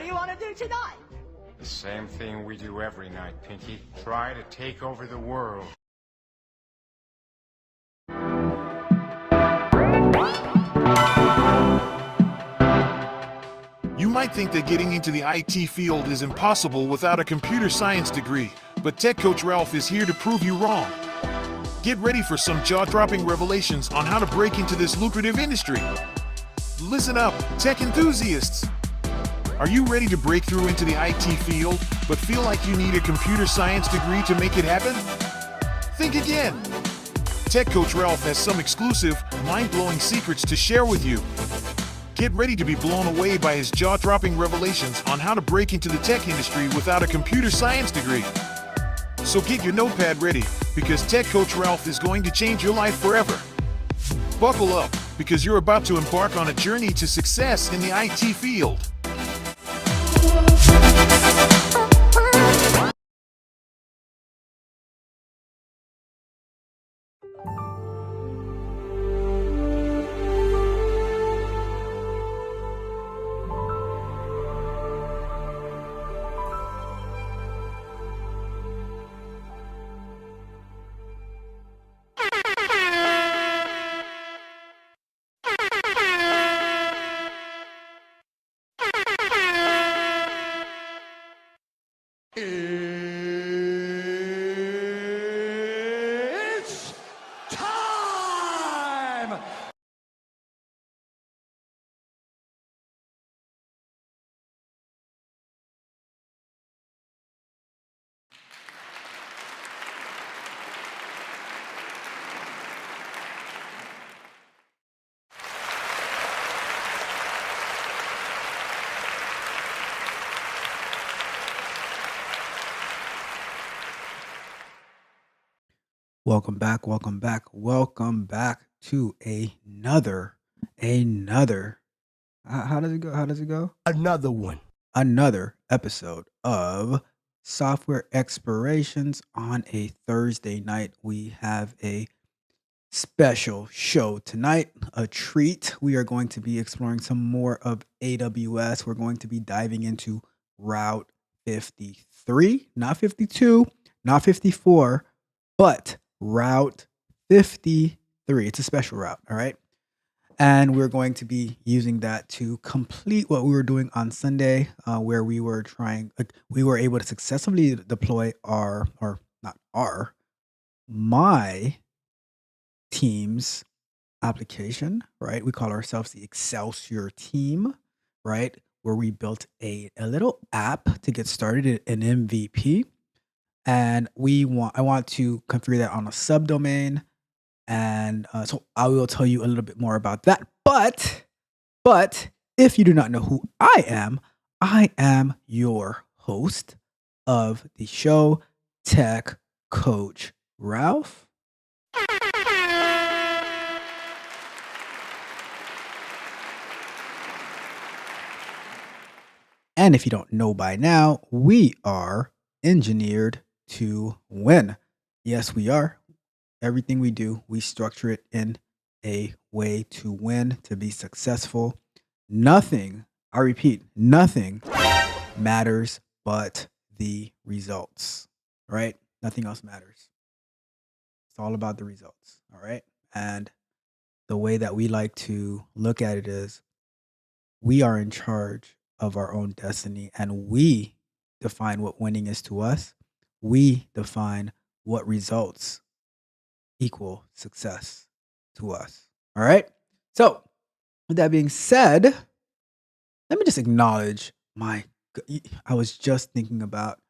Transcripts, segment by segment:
do you want to do tonight? The same thing we do every night, Pinky. Try to take over the world. You might think that getting into the IT field is impossible without a computer science degree, but Tech Coach Ralph is here to prove you wrong. Get ready for some jaw-dropping revelations on how to break into this lucrative industry. Listen up, tech enthusiasts! Are you ready to break through into the IT field, but feel like you need a computer science degree to make it happen? Think again! Tech Coach Ralph has some exclusive, mind-blowing secrets to share with you. Get ready to be blown away by his jaw-dropping revelations on how to break into the tech industry without a computer science degree. So get your notepad ready, because Tech Coach Ralph is going to change your life forever. Buckle up, because you're about to embark on a journey to success in the IT field. It's time! Welcome back to another. How does it go? Another one. Another episode of Software Explorations on a Thursday night. We have a special show tonight, a treat. We are going to be exploring some more of AWS. We're going to be diving into Route 53, not 52, not 54, but Route 53. It's a special route, all right? And we're going to be using that to complete what we were doing on Sunday, where we were able to successfully deploy my team's application, right? We call ourselves the Excelsior team, right? Where we built a little app to get started, an MVP. And I want to configure that on a subdomain. And so I will tell you a little bit more about that. But if you do not know who I am your host of the show, Tech Coach Ralph. And if you don't know by now, we are engineered to win. Yes, we are. Everything we do, we structure it in a way to win, to be successful. Nothing, I repeat, nothing matters but the results, right? Nothing else matters. It's all about the results, all right? And the way that we like to look at it is we are in charge of our own destiny, and we define what winning is to us. We define what results equal success to us. All right. So with that being said, let me just acknowledge I was just thinking about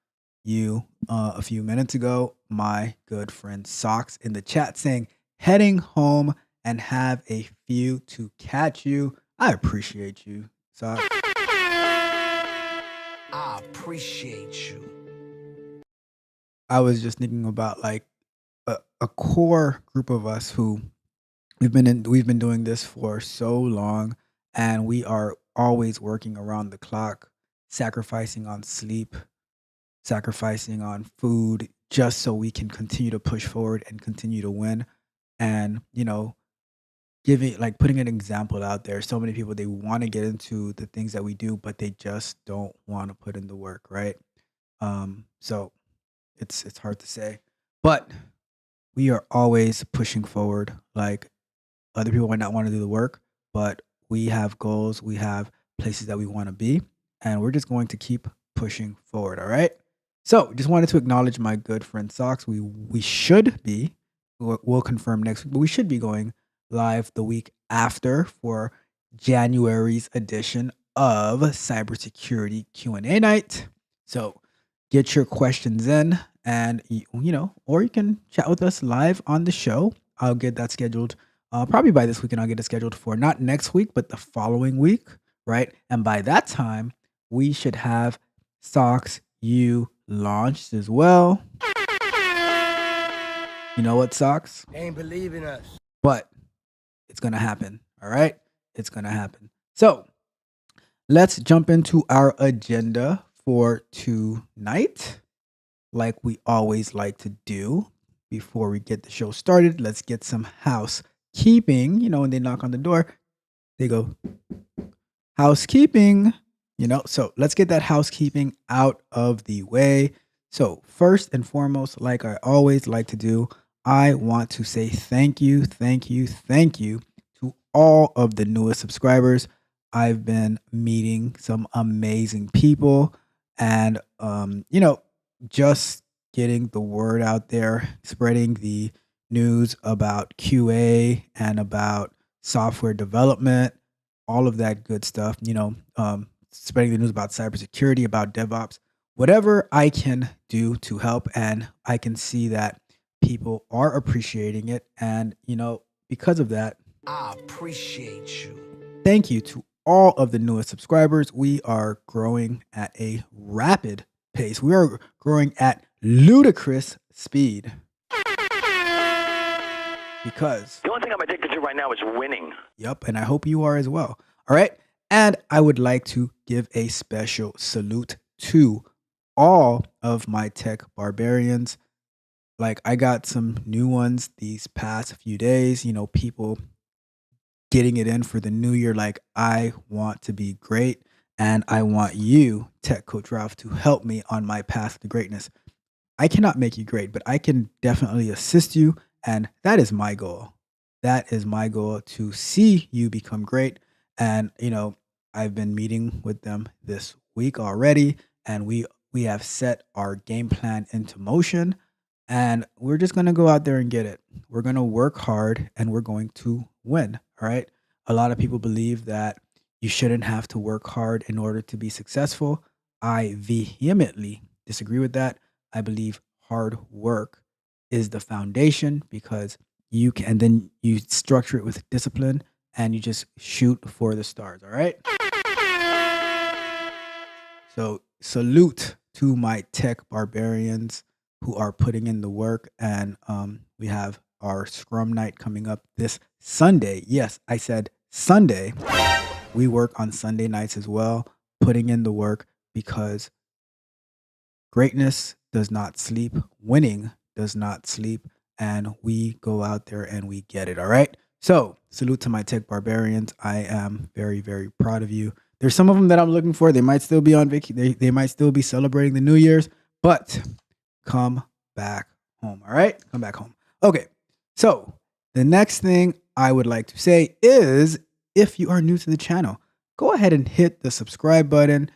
you a few minutes ago, my good friend Socks in the chat saying, heading home and have a few to catch you. I appreciate you, Socks. I appreciate you. I was just thinking about like a core group of us who we've been doing this for so long, and we are always working around the clock, sacrificing on sleep, sacrificing on food, just so we can continue to push forward and continue to win. And giving, like, putting an example out there. So many people, they want to get into the things that we do, but they just don't want to put in the work, right? So it's hard to say, but we are always pushing forward. Like, other people might not want to do the work, but we have goals, we have places that we want to be, and we're just going to keep pushing forward. All right. So just wanted to acknowledge my good friend Socks. We should be, we'll confirm next week, but we should be going live the week after for January's edition of Cybersecurity Q&A night. So get your questions in, and or you can chat with us live on the show. I'll get that scheduled probably by this week, and I'll get it scheduled for not next week, but the following week, right? And by that time, we should have Socks U launched as well. You know what, Socks? Ain't believing us. But it's going to happen, all right? It's going to happen. So let's jump into our agenda for tonight. Like we always like to do before we get the show started, let's get some housekeeping. When they knock on the door, they go, housekeeping, so let's get that housekeeping out of the way. So first and foremost, like I always like to do, I want to say thank you to all of the newest subscribers. I've been meeting some amazing people, and just getting the word out there, spreading the news about QA and about software development, all of that good stuff, spreading the news about cybersecurity, about DevOps, whatever I can do to help. And I can see that people are appreciating it. And, because of that, I appreciate you. thank you to all of the newest subscribers. We are growing at a rapid pace. We are growing at ludicrous speed. Because the only thing I'm addicted to right now is winning. Yep, and I hope you are as well. All right. And I would like to give a special salute to all of my tech barbarians. Like, I got some new ones these past few days, people getting it in for the new year. Like, I want to be great, and I want you, Tech Coach Ralph, to help me on my path to greatness. I cannot make you great, but I can definitely assist you, and that is my goal. That is my goal, to see you become great. And, I've been meeting with them this week already, and we have set our game plan into motion, and we're just going to go out there and get it. We're going to work hard, and we're going to win. All right. A lot of people believe that you shouldn't have to work hard in order to be successful. I vehemently disagree with that. I believe hard work is the foundation, because you can, and then you structure it with discipline, and you just shoot for the stars. All right. So salute to my tech barbarians who are putting in the work. And we have our Scrum night coming up this Sunday. Yes, I said Sunday. We work on Sunday nights as well, putting in the work, because greatness does not sleep. Winning does not sleep. And we go out there and we get it. All right. So salute to my tech barbarians. I am very, very proud of you. There's some of them that I'm looking for. They might still be on vacation. They might still be celebrating the New Year's, but come back home. All right. Come back home. Okay. So the next thing I would like to say is, if you are new to the channel, go ahead and hit the subscribe button.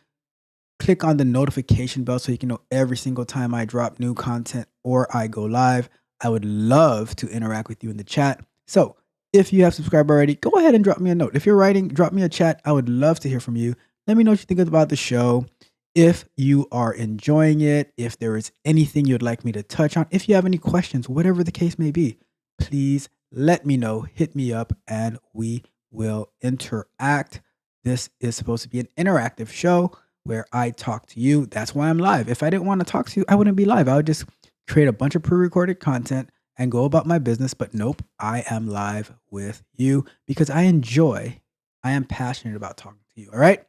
Click on the notification bell so you can know every single time I drop new content or I go live. I would love to interact with you in the chat. So if you have subscribed already, go ahead and drop me a note. If you're writing, drop me a chat. I would love to hear from you. Let me know what you think about the show. If you are enjoying it, if there is anything you'd like me to touch on, if you have any questions, whatever the case may be, please let me know. Hit me up and we will interact. This is supposed to be an interactive show where I talk to you. That's why I'm live. If I didn't want to talk to you, I wouldn't be live. I would just create a bunch of pre-recorded content and go about my business. But nope, I am live with you because I am passionate about talking to you. All right.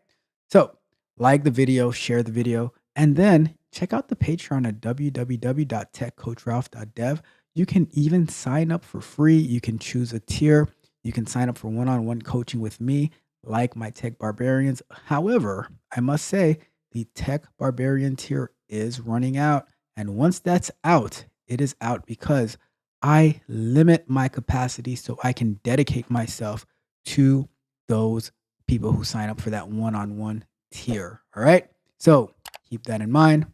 So like the video, share the video, and then check out the Patreon at www.techcoachralph.dev. You can even sign up for free. You can choose a tier. You can sign up for one-on-one coaching with me, like my Tech Barbarians. However, I must say the Tech Barbarian tier is running out. And once that's out, it is out because I limit my capacity so I can dedicate myself to those people who sign up for that one-on-one tier. All right. So keep that in mind.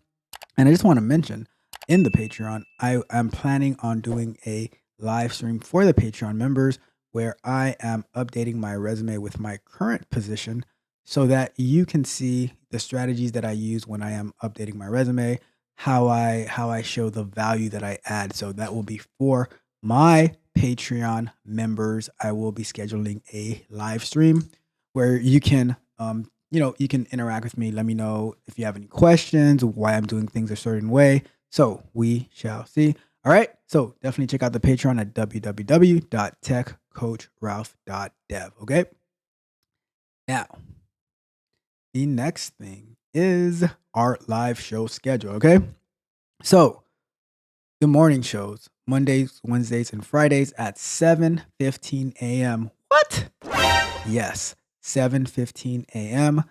And I just want to mention in the Patreon, I am planning on doing a live stream for the Patreon members where I am updating my resume with my current position so that you can see the strategies that I use when I am updating my resume, how I show the value that I add. So that will be for my Patreon members. I will be scheduling a live stream where you can you can interact with me. Let me know if you have any questions, why I'm doing things a certain way. So we shall see. All right. So definitely check out the Patreon at www.techcoachralph.dev. Okay. Now, the next thing is our live show schedule. Okay. So the morning shows, Mondays, Wednesdays, and Fridays at 7:15 a.m. What? Yes, 7:15 a.m.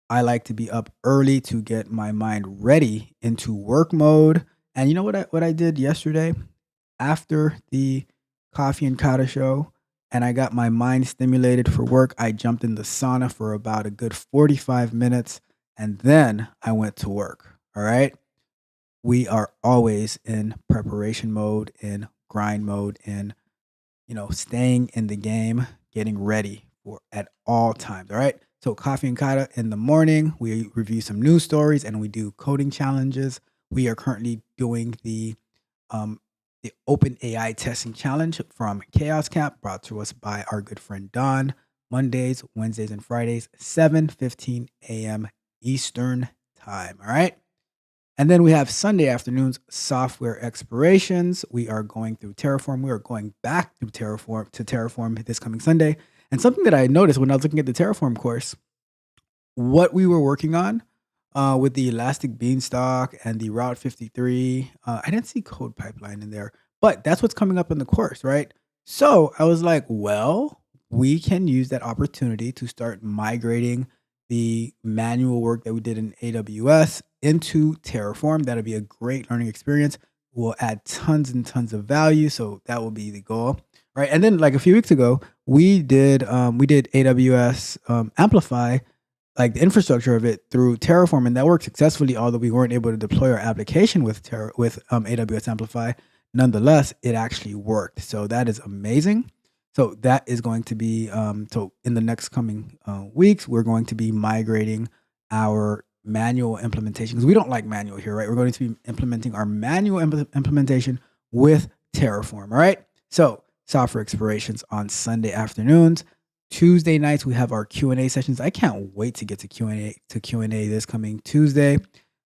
I like to be up early to get my mind ready into work mode. And you know what I did yesterday after the Coffee and Kata show and I got my mind stimulated for work, I jumped in the sauna for about a good 45 minutes and then I went to work. All right? We are always in preparation mode, in grind mode, in staying in the game, getting ready for at all times. All right. So Coffee and Kata in the morning, we review some news stories and we do coding challenges. We are currently doing the Open AI testing challenge from Chaos Camp, brought to us by our good friend Don. Mondays, Wednesdays, and Fridays, 7:15 a.m. Eastern time. All right. And then we have Sunday afternoons, software explorations. We are going through Terraform. We are going back through Terraform this coming Sunday. And something that I noticed when I was looking at the Terraform course, what we were working on with the Elastic Beanstalk and the Route 53, I didn't see code pipeline in there, but that's what's coming up in the course, right? So I was like, well, we can use that opportunity to start migrating the manual work that we did in AWS into Terraform. That'll be a great learning experience. We'll add tons and tons of value. So that will be the goal, right? And then like a few weeks ago, we did AWS Amplify, like the infrastructure of it through Terraform, and that worked successfully. Although we weren't able to deploy our application with AWS Amplify, nonetheless, it actually worked. So that is amazing. So that is going to be so in the next coming weeks, we're going to be migrating our manual implementation because we don't like manual here, right? We're going to be implementing our manual implementation with Terraform, all right? So software explorations on Sunday afternoons. Tuesday nights, we have our Q&A sessions. I can't wait to get to Q&A this coming Tuesday.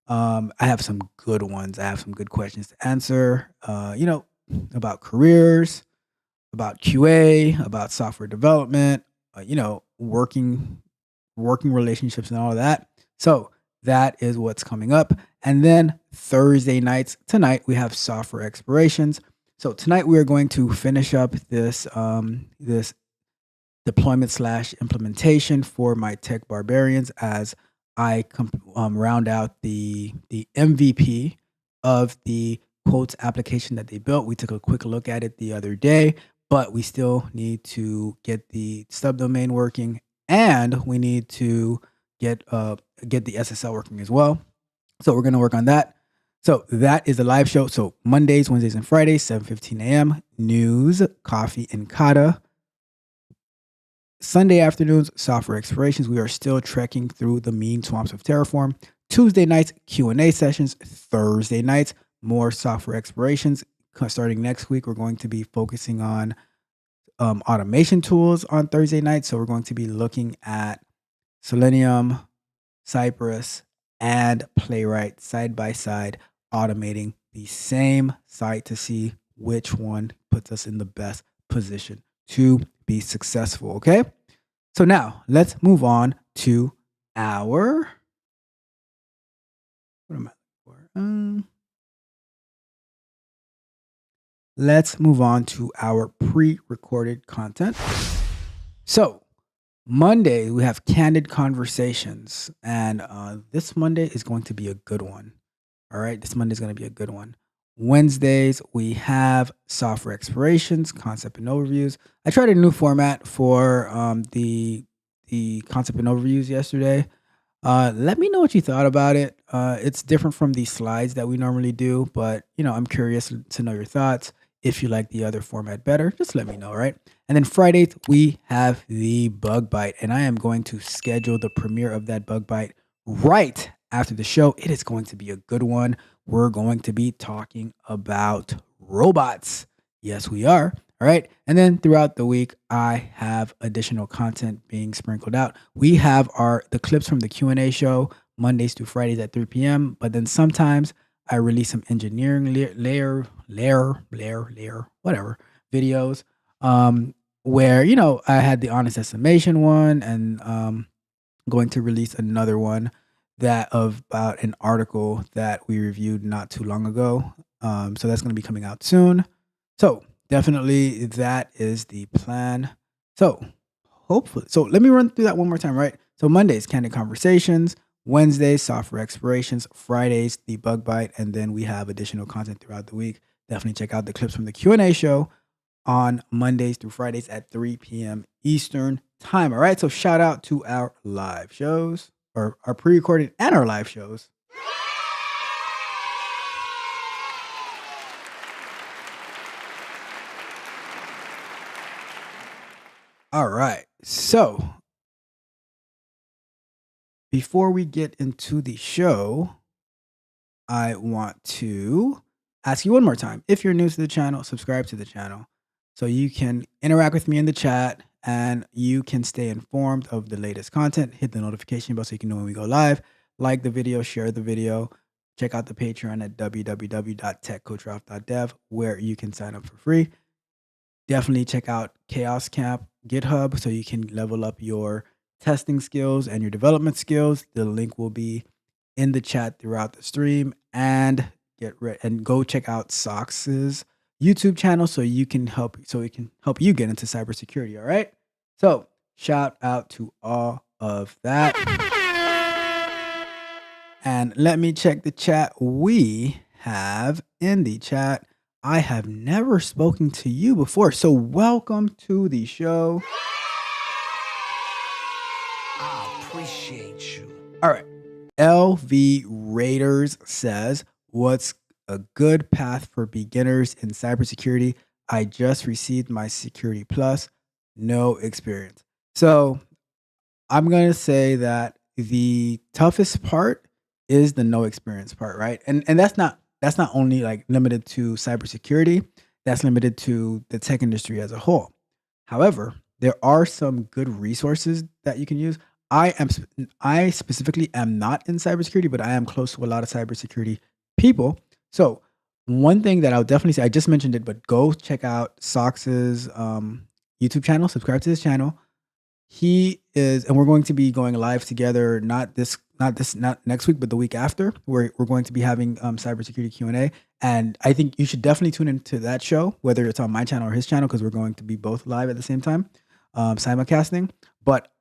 I have some good ones. I have some good questions to answer, about careers, about QA, about software development, working relationships and all of that. So that is what's coming up. And then Thursday nights, tonight, we have software explorations. So tonight we are going to finish up this this deployment / implementation for my Tech Barbarians as I round out the MVP of the quotes application that they built. We took a quick look at it the other day, but we still need to get the subdomain working and we need to get the SSL working as well. So we're going to work on that. So that is the live show. So Mondays, Wednesdays, and Fridays, 7:15 a.m. News, Coffee, and Kata. Sunday afternoons, software explorations. We are still trekking through the mean swamps of Terraform. Tuesday nights, Q&A sessions. Thursday nights, more software explorations. Starting next week, we're going to be focusing on automation tools on Thursday nights. So we're going to be looking at Selenium, Cypress, and Playwright side by side, automating the same site to see which one puts us in the best position to be successful. Okay. So now let's move on to our, what am I looking for? let's move on to our pre-recorded content. So Monday, we have candid conversations, and this Monday is going to be a good one. All right, this Monday is going to be a good one. Wednesdays, we have software explorations, concept and overviews. I tried a new format for the concept and overviews yesterday. Let me know what you thought about it. It's different from the slides that we normally do, but I'm curious to know your thoughts. If you like the other format better, just let me know, right? And then Fridays, we have the bug bite, and I am going to schedule the premiere of that bug bite right after the show. It is going to be a good one. We're going to be talking about robots. Yes, we are. All right. And then throughout the week, I have additional content being sprinkled out. We have the clips from the Q&A show Mondays through Fridays at 3 p.m. But then sometimes I release some engineering layer, whatever videos, where, I had the honest estimation one, and going to release another one about an article that we reviewed not too long ago. So that's going to be coming out soon. So definitely that is the plan. So let me run through that one more time, right? So Mondays, candid conversations. Wednesdays, software explorations. Fridays, the bug bite. And then we have additional content throughout the week. Definitely check out the clips from the Q&A show on Mondays through Fridays at 3 p.m. Eastern time. All right. So shout out to our live shows, or our pre-recorded and our live shows. All right. So before we get into the show, I want to ask you one more time. If you're new to the channel, subscribe to the channel so you can interact with me in the chat and you can stay informed of the latest content. Hit the notification bell so you can know when we go live. Like the video, share the video. Check out the Patreon at www.techcoachralph.dev where you can sign up for free. Definitely check out Chaos Camp GitHub so you can level up your testing skills and your development skills. The link will be in the chat throughout the stream, and go check out Sox's YouTube channel so it can help you get into cybersecurity. All right. So shout out to all of that. And let me check the chat. We have in the chat, I have never spoken to you before. So welcome to the show. I appreciate you. All right. LV Raiders says, what's a good path for beginners in cybersecurity? I just received my Security Plus, no experience. So I'm going to say that the toughest part is the no experience part, right? And that's not only like limited to cybersecurity, that's limited to the tech industry as a whole. However, there are some good resources that you can use. I specifically am not in cybersecurity, but I am close to a lot of cybersecurity people. So one thing that I'll definitely say, I just mentioned it, but go check out Sox's YouTube channel, subscribe to his channel. He is, and we're going to be going live together, not next week, but the week after, where we're going to be having cybersecurity Q&A. And I think you should definitely tune into that show, whether it's on my channel or his channel, because we're going to be both live at the same time, simulcasting. But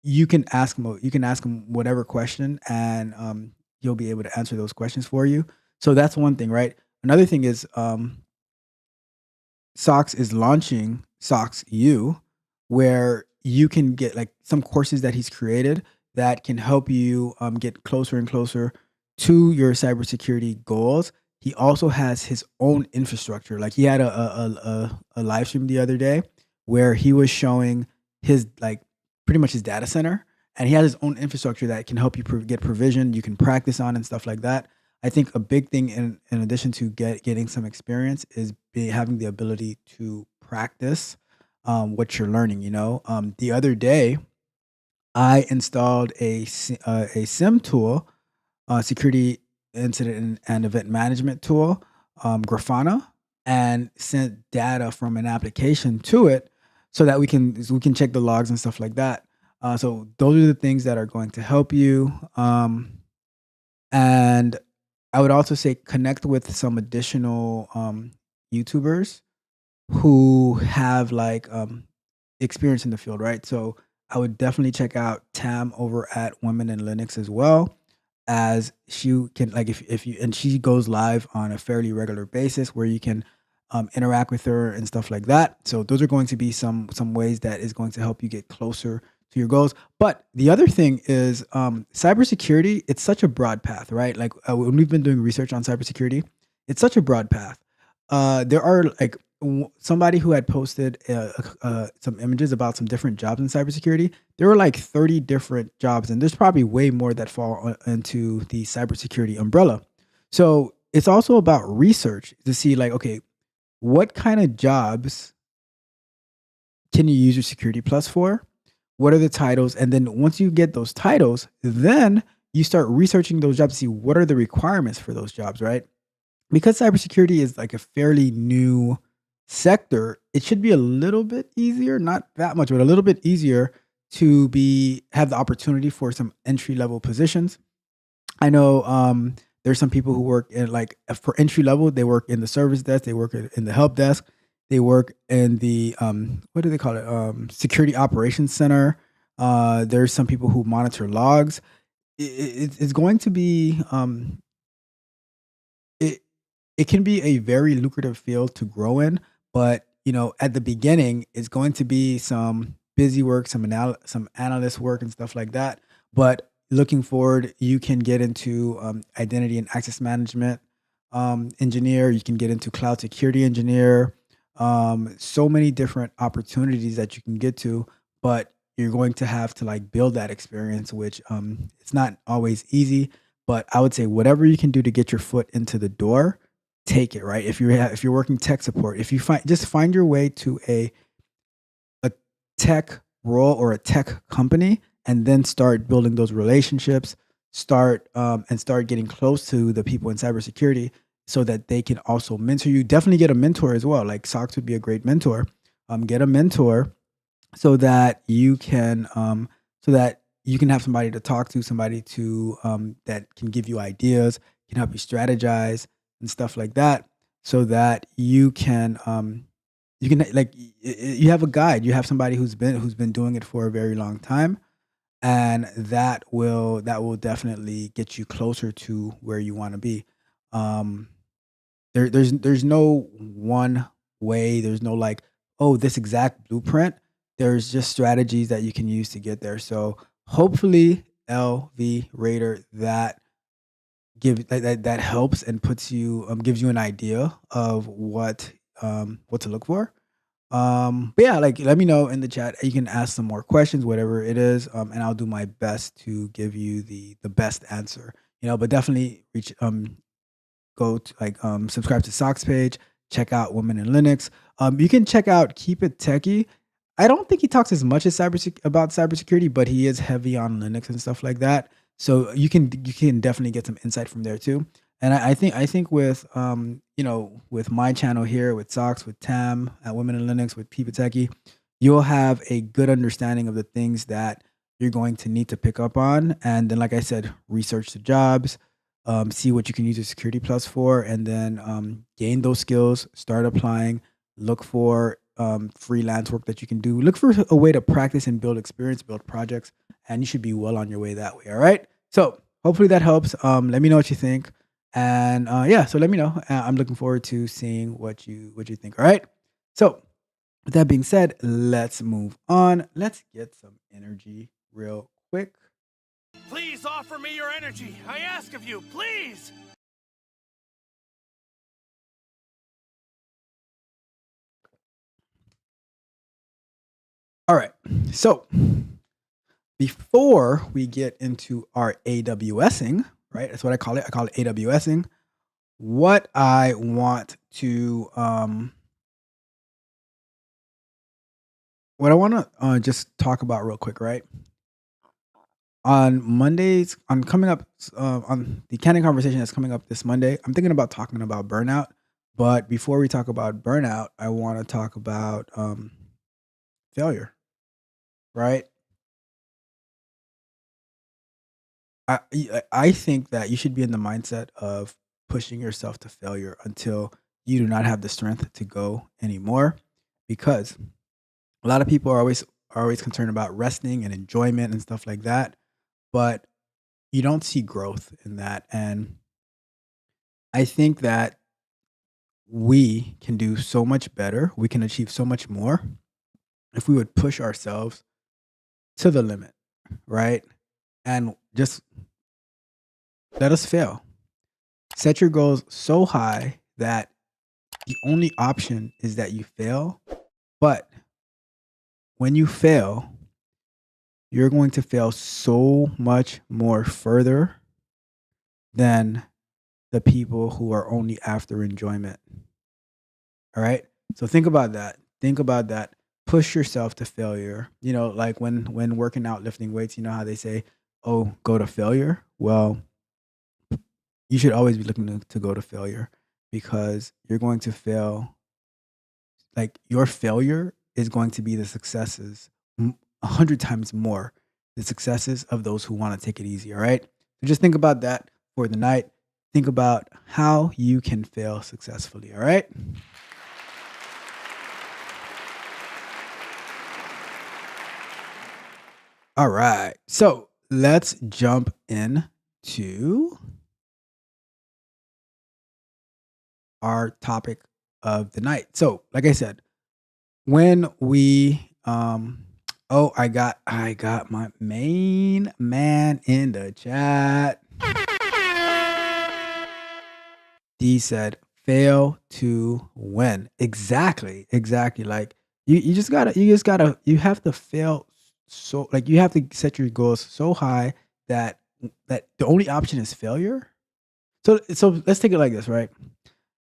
you can ask him whatever question, and he'll be able to answer those questions for you. So that's one thing, right? Another thing is Sox is launching Sox U, where you can get like some courses that he's created that can help you get closer and closer to your cybersecurity goals. He also has his own infrastructure. Like he had a live stream the other day where he was showing his pretty much his data center, and he has his own infrastructure that can help you get provision, you can practice on and stuff like that. I think a big thing in addition to getting some experience is having the ability to practice what you're learning. The other day I installed a SIM tool, security incident and event management tool, Grafana, and sent data from an application to it so that we can check the logs and stuff like that. So those are the things that are going to help you. And I would also say connect with some additional YouTubers who have like experience in the field, right? So I would definitely check out Tam over at Women in Linux as well, as she can like if you and she goes live on a fairly regular basis where you can interact with her and stuff like that. So those are going to be some ways that is going to help you get closer to your goals. But the other thing is cybersecurity. It's such a broad path, right? Like when we've been doing research on cybersecurity, it's such a broad path. There are like somebody who had posted some images about some different jobs in cybersecurity. There were like 30 different jobs, and there's probably way more that fall into the cybersecurity umbrella. So it's also about research to see like, okay, what kind of jobs can you use your Security Plus for? What are the titles? And then once you get those titles, then you start researching those jobs to see what are the requirements for those jobs, right? Because cybersecurity is like a fairly new sector, it should be a little bit easier, not that much, but a little bit easier to have the opportunity for some entry level positions. I know there's some people who work in like for entry level, they work in the service desk, they work in the help desk, they work in the what do they call it? Security operations center. There's some people who monitor logs. It's going to be it it can be a very lucrative field to grow in, but at the beginning, it's going to be some busy work, some analyst work and stuff like that. But looking forward, you can get into identity and access management engineer. You can get into cloud security engineer. So many different opportunities that you can get to, but you're going to have to like build that experience, which it's not always easy. But I would say whatever you can do to get your foot into the door, take it, right? If you're working tech support, if you find your way to a tech role or a tech company, and then start building those relationships, start getting close to the people in cybersecurity so that they can also mentor you. Definitely get a mentor as well. Like Socks would be a great mentor. Get a mentor so that you can have somebody to talk to, somebody to that can give you ideas, can help you strategize and stuff like that, so that you can like you have a guide, you have somebody who's been doing it for a very long time, and that will definitely get you closer to where you want to be. There's no one way. There's no like, oh, this exact blueprint. There's just strategies that you can use to get there. So hopefully, LV Raider, that that helps and puts you gives you an idea of what to look for. But yeah, like let me know in the chat. You can ask some more questions, whatever it is, and I'll do my best to give you the best answer. But definitely go to like subscribe to Socks page, check out Women in Linux. You can check out Keep It Techie. I don't think he talks as much as about cybersecurity, but he is heavy on Linux and stuff like that. So you can definitely get some insight from there too. And I think with with my channel here, with Socks, with Tam at Women in Linux, with Keep It Techie, you'll have a good understanding of the things that you're going to need to pick up on. And then, like I said, research the jobs, see what you can use your Security Plus for, and then gain those skills, start applying, look for freelance work that you can do. Look for a way to practice and build experience, build projects, and you should be well on your way that way. All right. So hopefully that helps. Let me know what you think. And yeah, so let me know. I'm looking forward to seeing what you think. All right. So with that being said, let's move on. Let's get some energy real quick. Please offer me your energy. I ask of you, please. All right. So before we get into our AWSing, right? That's what I call it. I call it AWSing. What I want to just talk about real quick, right? On Mondays, on the Candid Conversation that's coming up this Monday, I'm thinking about talking about burnout. But before we talk about burnout, I want to talk about failure, right? I think that you should be in the mindset of pushing yourself to failure until you do not have the strength to go anymore, because a lot of people are always concerned about resting and enjoyment and stuff like that, but you don't see growth in that. And I think that we can do so much better. We can achieve so much more if we would push ourselves to the limit, right? And just let us fail. Set your goals so high that the only option is that you fail. But when you fail, you're going to fail so much more further than the people who are only after enjoyment. All right. So think about that. Think about that. Push yourself to failure. Like when working out, lifting weights, you know how they say, "Oh, go to failure." Well, you should always be looking to go to failure, because you're going to fail. Like, your failure is going to be the successes 100 times more the successes of those who want to take it easy. All right. So just think about that for the night. Think about how you can fail successfully. All right. All right. So let's jump into our topic of the night. So, like I said, when we I got my main man in the chat. D said, fail to win. Exactly. Like you have to fail. So, like, you have to set your goals so high that the only option is failure. So let's take it like this, right?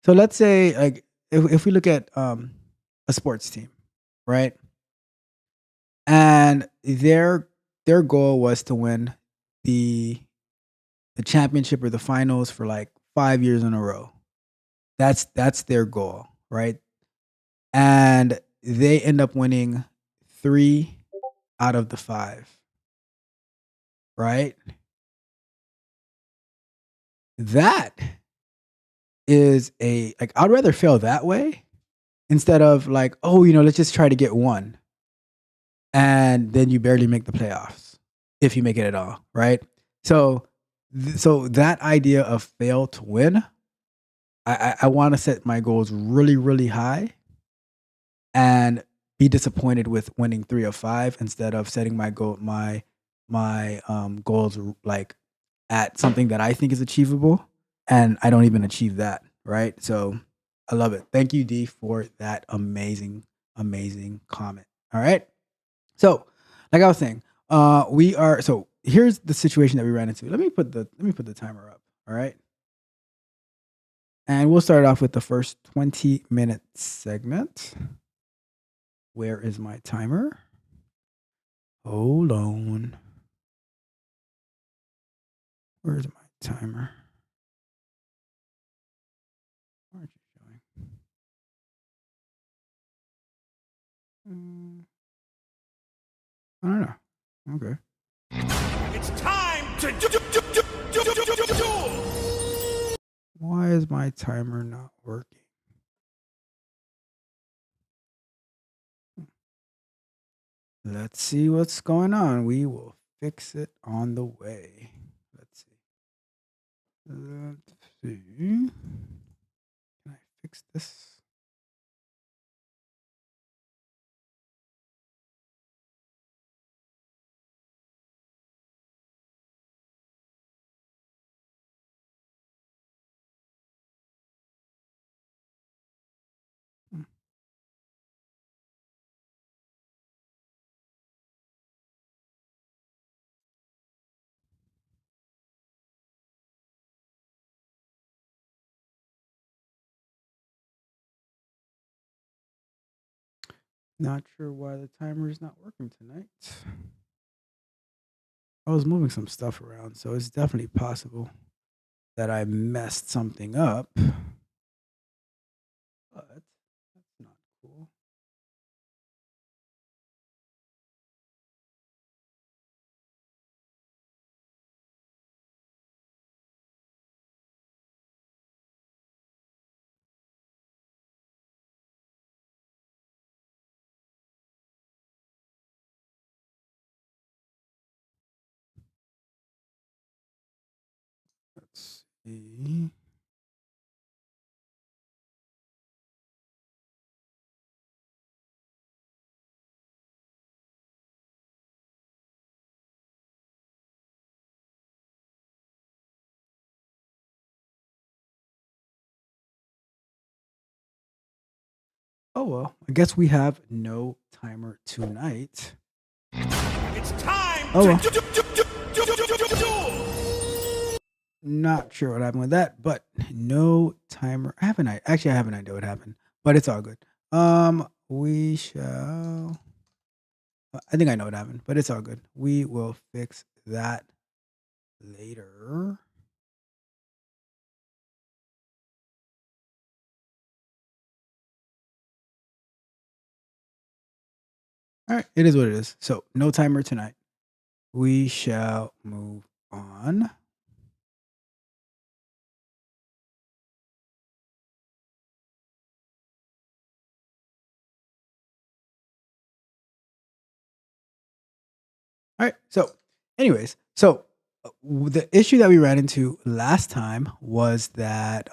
So let's say, like, if we look at a sports team, right? And their goal was to win the championship or the finals for like 5 years in a row. That's their goal, right? And they end up winning 3 out of the 5, right? That is I'd rather fail that way instead of like, oh, let's just try to get one. And then you barely make the playoffs, if you make it at all, right? So that idea of fail to win, I want to set my goals really, really high and be disappointed with winning 3 of 5 instead of setting my goals like at something that I think is achievable, and I don't even achieve that, right? So I love it. Thank you, D, for that amazing comment. All right. So, like I was saying, so here's the situation that we ran into. Let me put the timer up. All right. And we'll start off with the first 20-minute segment. Where is my timer? Hold on. Where's my timer? Why aren't you showing? I don't know. Okay. It's time to duel! Why is my timer not working? Let's see what's going on. We will fix it on the way. Let's see. Can I fix this? Not sure why the timer is not working tonight. I was moving some stuff around, so it's definitely possible that I messed something up. But that's not cool. see. Oh well, I guess we have no timer tonight. It's time Oh well. to duel! Not sure what happened with that, but no timer. I have an idea what happened, but it's all good. We shall. I think I know what happened, but it's all good. We will fix that later. All right, it is what it is. So no timer tonight. We shall move on. All right. So, anyways, the issue that we ran into last time was that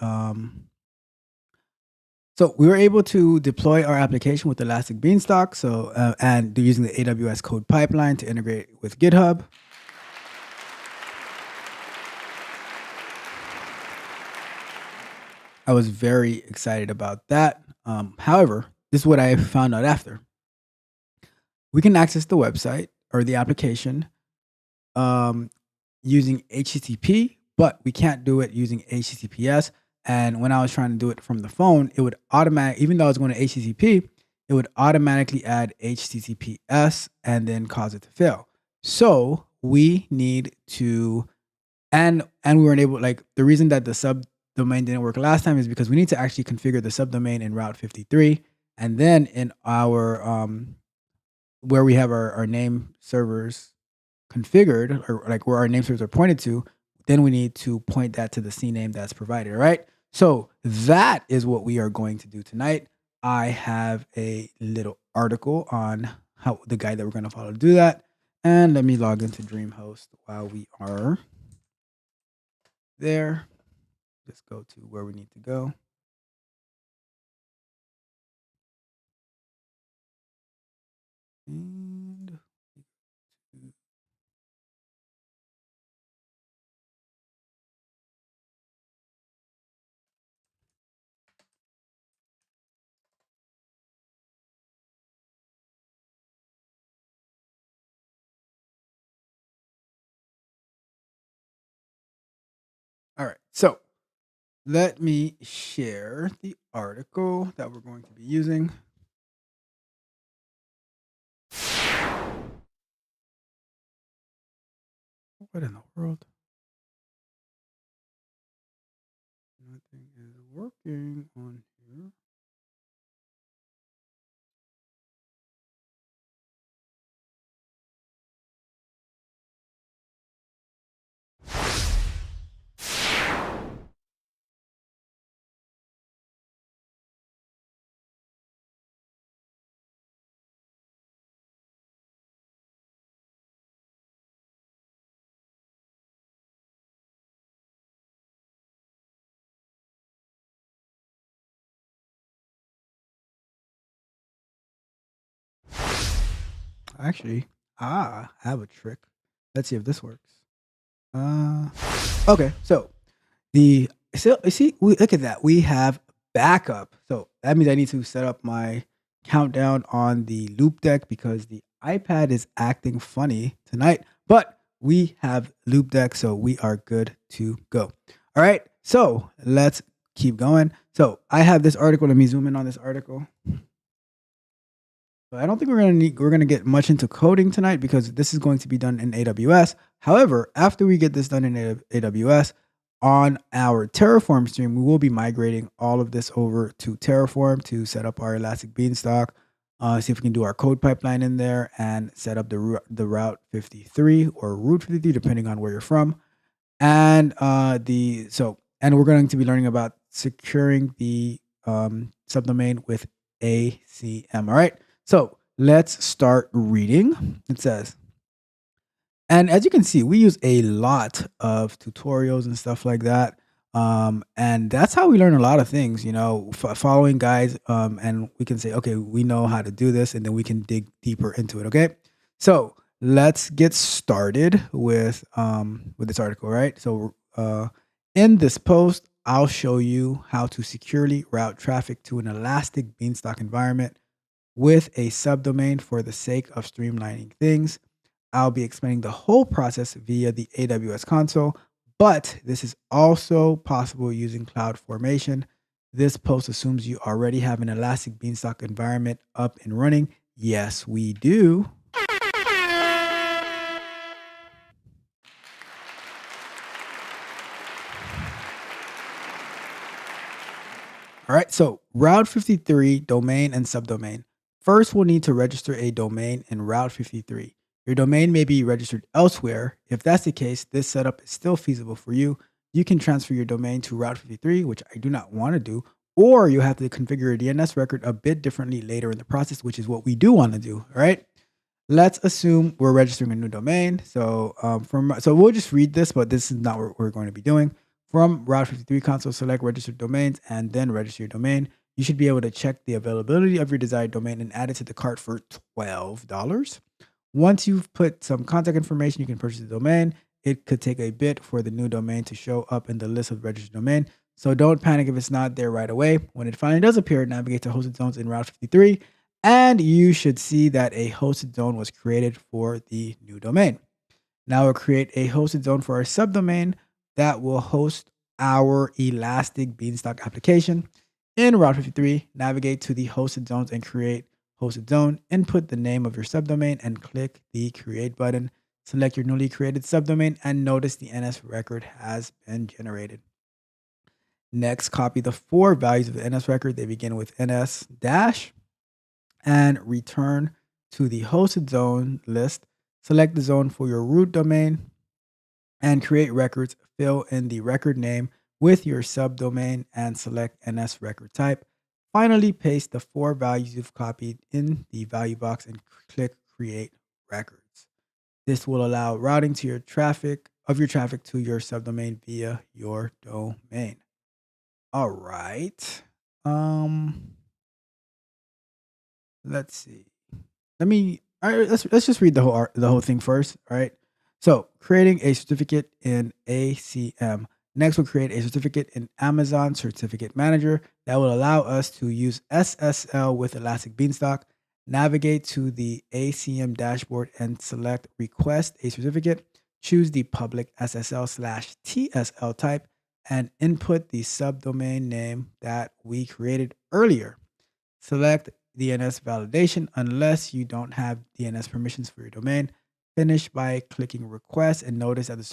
so we were able to deploy our application with Elastic Beanstalk. So and using the AWS code pipeline to integrate with GitHub. I was very excited about that. However, this is what I found out after. We can access the website or the application using HTTP, but we can't do it using HTTPS. And when I was trying to do it from the phone, it would even though I was going to HTTP, it would automatically add HTTPS and then cause it to fail. So we need to, and we weren't able, like the reason that the subdomain didn't work last time is because we need to actually configure the subdomain in Route 53. And then in our, where we have our name servers configured, or like where our name servers are pointed to, then we need to point that to the CNAME that's provided, all right? So that is what we are going to do tonight. I have a little article on how the guide that we're going to follow to do that. And let me log into DreamHost while we are there. Just go to where we need to go. And all right, so let me share the article that we're going to be using. What in the world? Nothing is working on here. Actually, I have a trick. Let's see if this works. Okay, so you see, look at that. We have backup. So that means I need to set up my countdown on the loop deck because the iPad is acting funny tonight. But we have loop deck, so we are good to go. All right, so let's keep going. So I have this article. Let me zoom in on this article. So I don't think we're gonna get much into coding tonight because this is going to be done in AWS. However, after we get this done in AWS, on our Terraform stream, we will be migrating all of this over to Terraform to set up our Elastic Beanstalk. See if we can do our code pipeline in there and set up the Route 53 or Route 53, depending on where you're from. And and we're going to be learning about securing the subdomain with ACM. All right. So let's start reading. It says, and as you can see, we use a lot of tutorials and stuff like that. And that's how we learn a lot of things, following guides. And we can say, okay, we know how to do this, and then we can dig deeper into it. Okay. So let's get started with this article, right? So in this post, I'll show you how to securely route traffic to an Elastic Beanstalk environment with a subdomain for the sake of streamlining things. I'll be explaining the whole process via the AWS console, but this is also possible using CloudFormation. This post assumes you already have an Elastic Beanstalk environment up and running. Yes, we do. All right, so Route 53, domain and subdomain. First, we'll need to register a domain in Route 53. Your domain may be registered elsewhere. If that's the case, this setup is still feasible for you. You can transfer your domain to Route 53, which I do not want to do, or you have to configure your DNS record a bit differently later in the process, which is what we do want to do. All right. Let's assume we're registering a new domain. So we'll just read this, but this is not what we're going to be doing. From Route 53 console, select registered domains and then register your domain. You should be able to check the availability of your desired domain and add it to the cart for $12. Once you've put some contact information, you can purchase the domain. It could take a bit for the new domain to show up in the list of registered domain. So don't panic if it's not there right away. When it finally does appear, navigate to hosted zones in Route 53, and you should see that a hosted zone was created for the new domain. Now we'll create a hosted zone for our subdomain that will host our Elastic Beanstalk application. In Route 53, navigate to the hosted zones and create hosted zone. Input the name of your subdomain and click the create button. Select your newly created subdomain and notice the NS record has been generated. Next, copy the 4 values of the NS record. They begin with NS dash and return to the hosted zone list. Select the zone for your root domain and create records. Fill in the record name with your subdomain and select NS record type. Finally, paste the 4 values you've copied in the value box and click create records. This will allow routing to your traffic to your subdomain via your domain. All right. Let's see. Let's just read the whole thing first. All right. So creating a certificate in ACM. Next, we'll create a certificate in Amazon Certificate Manager that will allow us to use SSL with Elastic Beanstalk. Navigate to the ACM dashboard and select Request a Certificate. Choose the public SSL/TSL type and input the subdomain name that we created earlier. Select DNS validation unless you don't have DNS permissions for your domain. Finish by clicking request and notice that the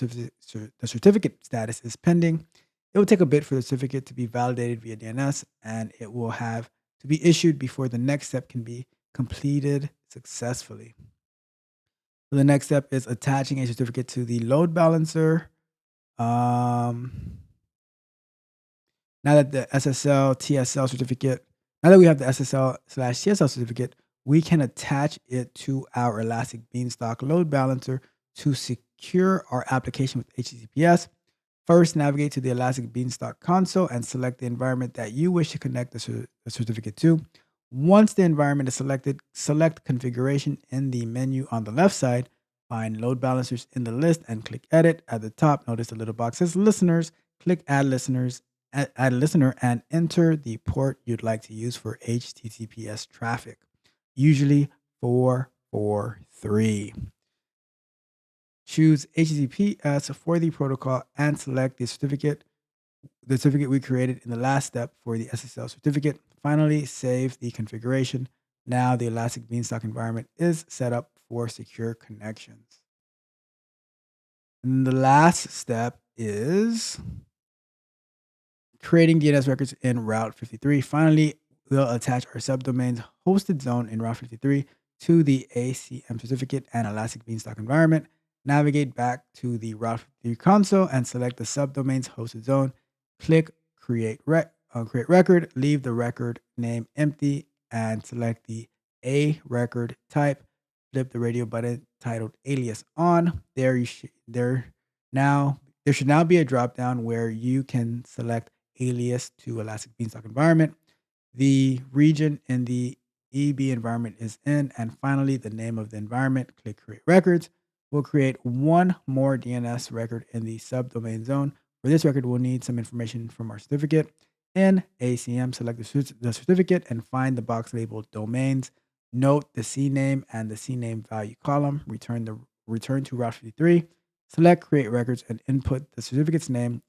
certificate status is pending. It will take a bit for the certificate to be validated via DNS, and it will have to be issued before the next step can be completed successfully. So the next step is attaching a certificate to the load balancer. Now that we have the SSL/TSL certificate, we can attach it to our Elastic Beanstalk load balancer to secure our application with HTTPS. First, navigate to the Elastic Beanstalk console and select the environment that you wish to connect the certificate to. Once the environment is selected, select configuration in the menu on the left side. Find load balancers in the list and click edit. At the top, notice the little box says listeners. Click add listener and enter the port you'd like to use for HTTPS traffic, usually 443. Choose HTTPS for the protocol and select the certificate we created in the last step for the SSL certificate. Finally, save the configuration. Now the Elastic Beanstalk environment is set up for secure connections. And the last step is creating DNS records in Route 53. Finally, we'll attach our subdomain's hosted zone in Route 53 to the ACM certificate and Elastic Beanstalk environment. Navigate back to the Route 53 console and select the subdomain's hosted zone. Click create record. Leave the record name empty and select the A record type. Flip the radio button titled alias on. There There should now be a drop down where you can select alias to Elastic Beanstalk environment, the region in the EB environment is in, and finally the name of the environment. Click create records. We'll create one more DNS record in the subdomain zone. For this record, we'll need some information from our certificate. In ACM, select the certificate and find the box labeled domains. Note the CNAME and the CNAME value column. Return to Route 53. Select create records and input the certificate's name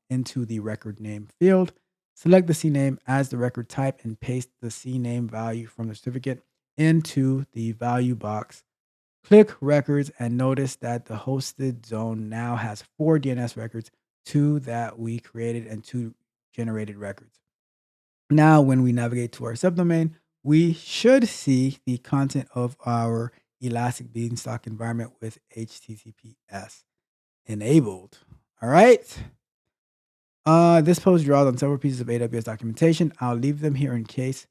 into the record name field. Select the CNAME as the record type and paste the CNAME value from the certificate into the value box. Click records and notice that the hosted zone now has 4 DNS records, 2 that we created and 2 generated records. Now, when we navigate to our subdomain, we should see the content of our Elastic Beanstalk environment with HTTPS enabled. All right. This post draws on several pieces of AWS documentation. I'll leave them here in case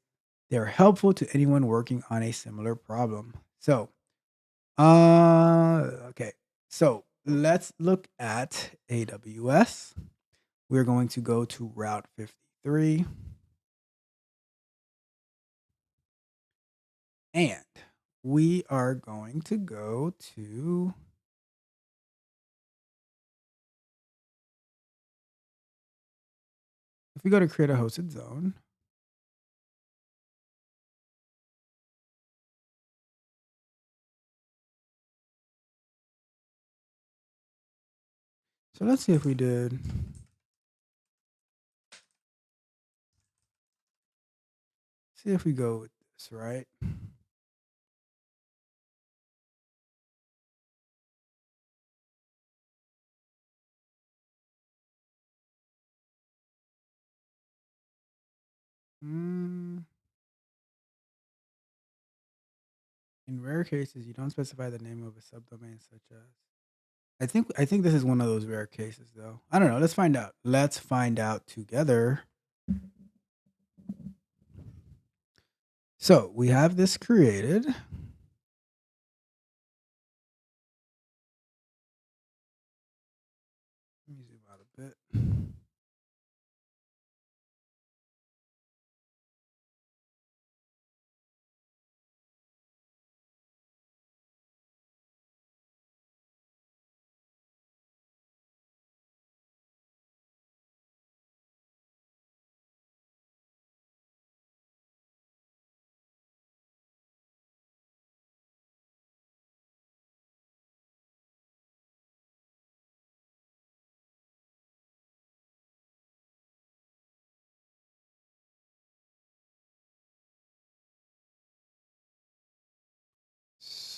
they're helpful to anyone working on a similar problem. So, okay. So let's look at AWS. We're going to go to Route 53. And we are going to go to if we go to create a hosted zone, so let's see if we did. See if we go with this, right? In rare cases, you don't specify the name of a subdomain such as. I think this is one of those rare cases, though. I don't know. Let's find out. Let's find out together. So we have this created. Let me zoom out a bit.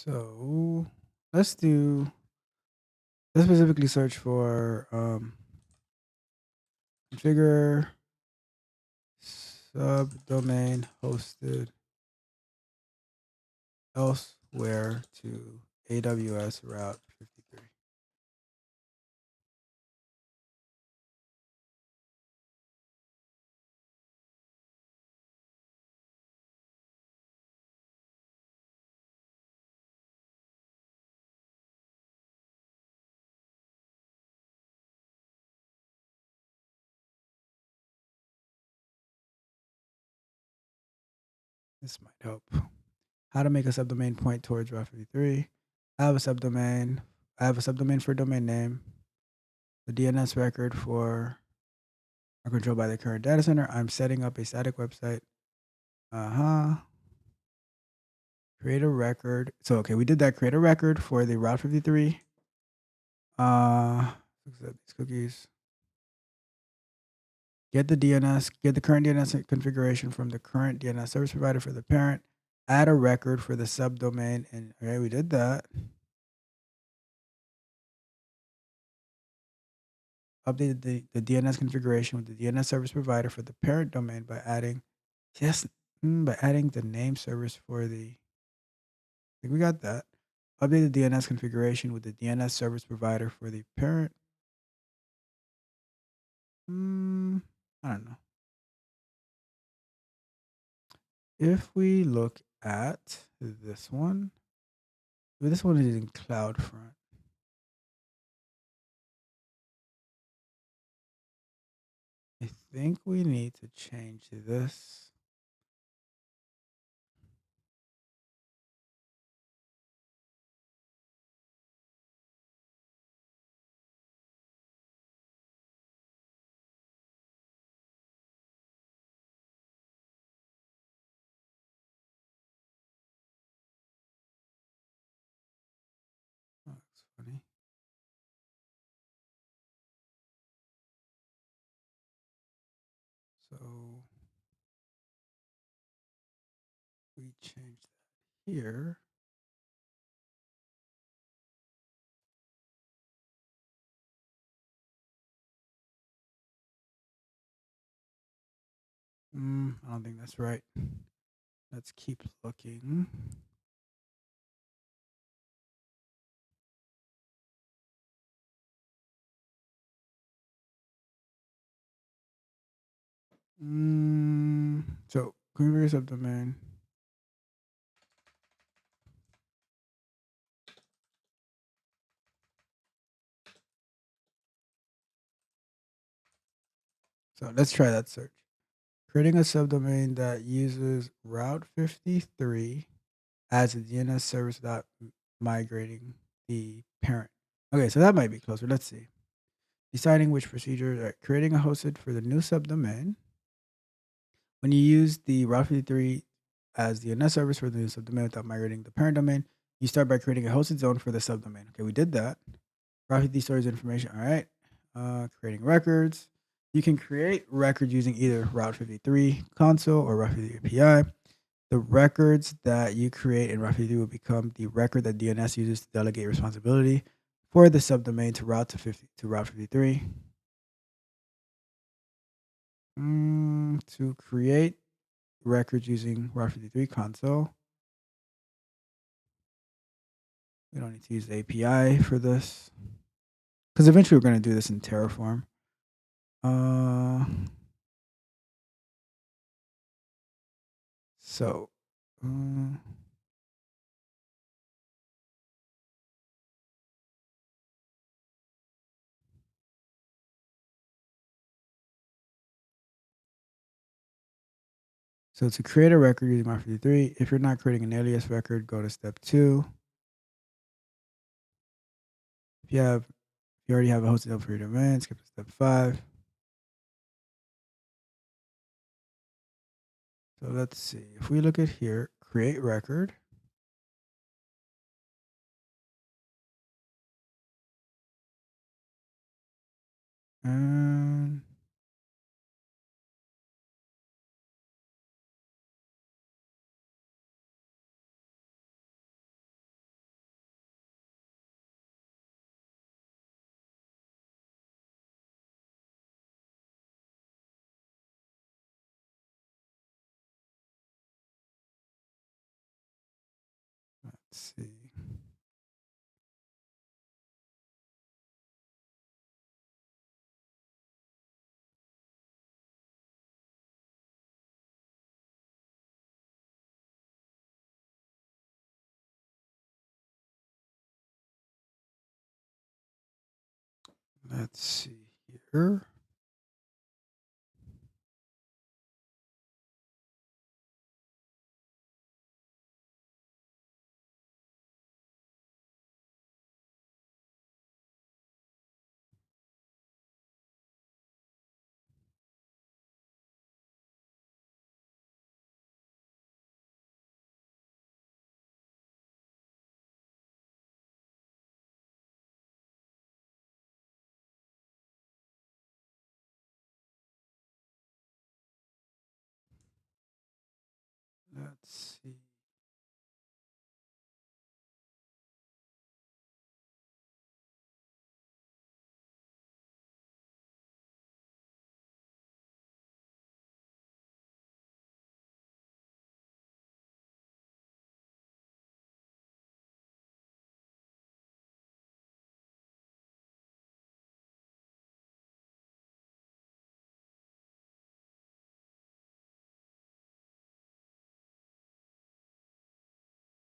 So let's specifically search for configure subdomain hosted elsewhere to AWS Route 53. This might help. How to make a subdomain point towards Route 53. I have a subdomain for domain name. The DNS record are controlled by the current data center. I'm setting up a static website. Create a record. So okay, we did that. Create a record for the Route 53. Accept these cookies. Get the current DNS configuration from the current DNS service provider for the parent. Add a record for the subdomain. And okay, we did that. Update the DNS configuration with the DNS service provider for the parent domain by adding the name service for the. I think we got that. Update the DNS configuration with the DNS service provider for the parent. I don't know. If we look at this one is in CloudFront. think we need to change this. Oh, that's funny. So we change that here. I don't think that's right. Let's keep looking. So configure subdomain. So let's try that search. Creating a subdomain that uses Route 53 as a DNS service without migrating the parent. Okay, so that might be closer. Let's see. Deciding which procedures are creating a hosted for the new subdomain. When you use the Route 53 as the DNS service for the new subdomain without migrating the parent domain, you start by creating a hosted zone for the subdomain. Okay, we did that. Route 50 stores information. All right. Creating records. You can create records using either Route 53 console or Route 53 API. The records that you create in Route 53 will become the record that DNS uses to delegate responsibility for the subdomain to Route 53. To create records using Route 53 console. We don't need to use the API for this because eventually we're going to do this in Terraform. So, so to create a record using Route 53, if you're not creating an alias record, go to step 2. If you already have a hosted up for your domain, skip to step 5. So let's see. If we look at here, create record. And let's see. Let's see here. Let's see.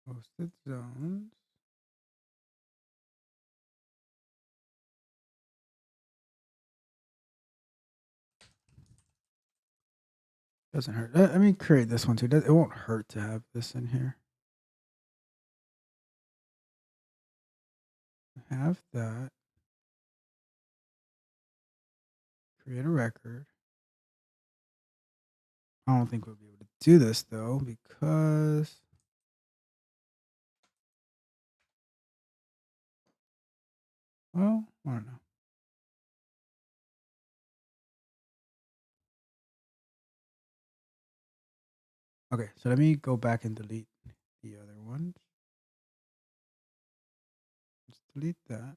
Hosted zones. Doesn't hurt. Let me create this one too. It won't hurt to have this in here. Have that. Create a record. I don't think we'll be able to do this though because well, I don't know. Okay, so let me go back and delete the other ones. Let's delete that.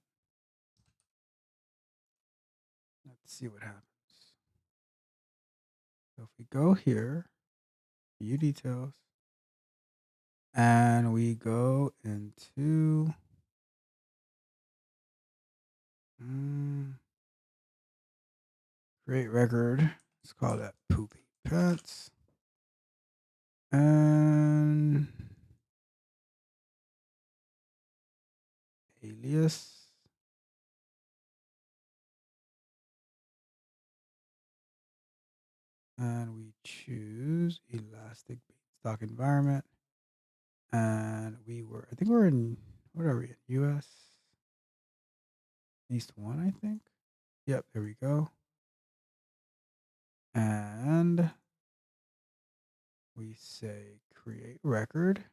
Let's see what happens. So if we go here, view details, and we go into create record. Let's call that poopy pets. And alias. And we choose Elastic Beanstalk environment. And I think we're in, what are we in? US East 1, I think. Yep, there we go. And we say create record.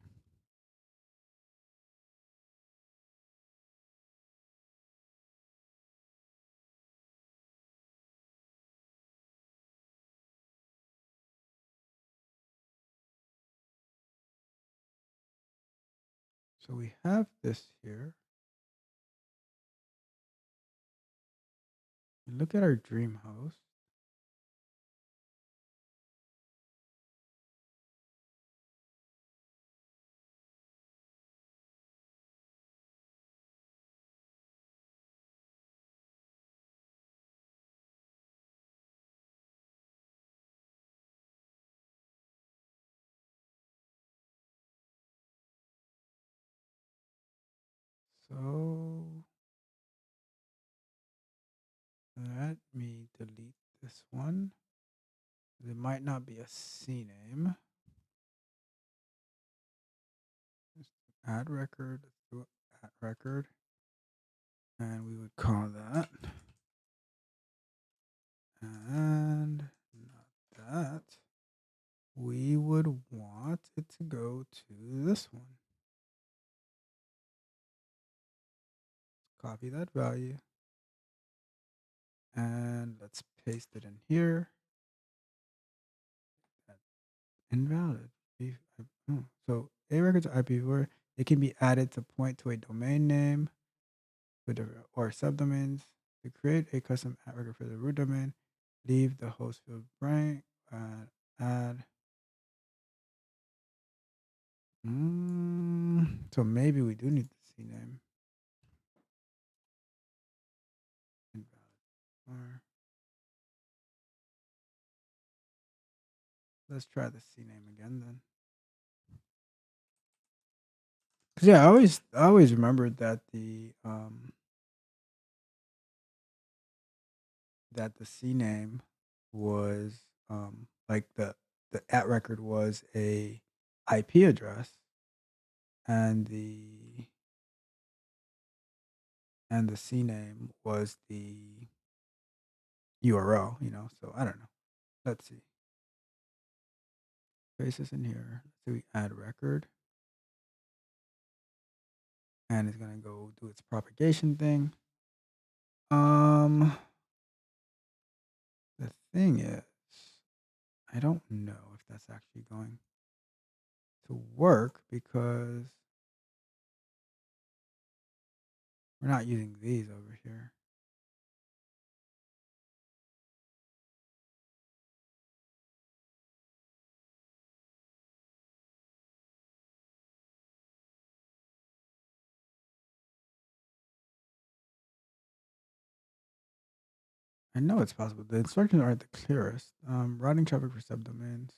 So we have this here. Look at our dream host. So let me delete this one. It might not be a CNAME. Just add record, do add record, and we would call that. And not that. We would want it to go to this one. Copy that value. And let's paste it in here. Invalid. So a record to IPv4, it can be added to point to a domain name or subdomains. To create a custom at record for the root domain, leave the host field blank and add. So maybe we do need the CNAME. Invalid. Let's try the CNAME again then. Cause yeah, I always remembered that the CNAME was like the at record was a IP address, and the CNAME was the URL. So I don't know. Let's see. Paste this in here. So we add record, and it's gonna go do its propagation thing. The thing is, I don't know if that's actually going to work because we're not using these over here. I know it's possible. The instructions aren't the clearest. Routing traffic for subdomains.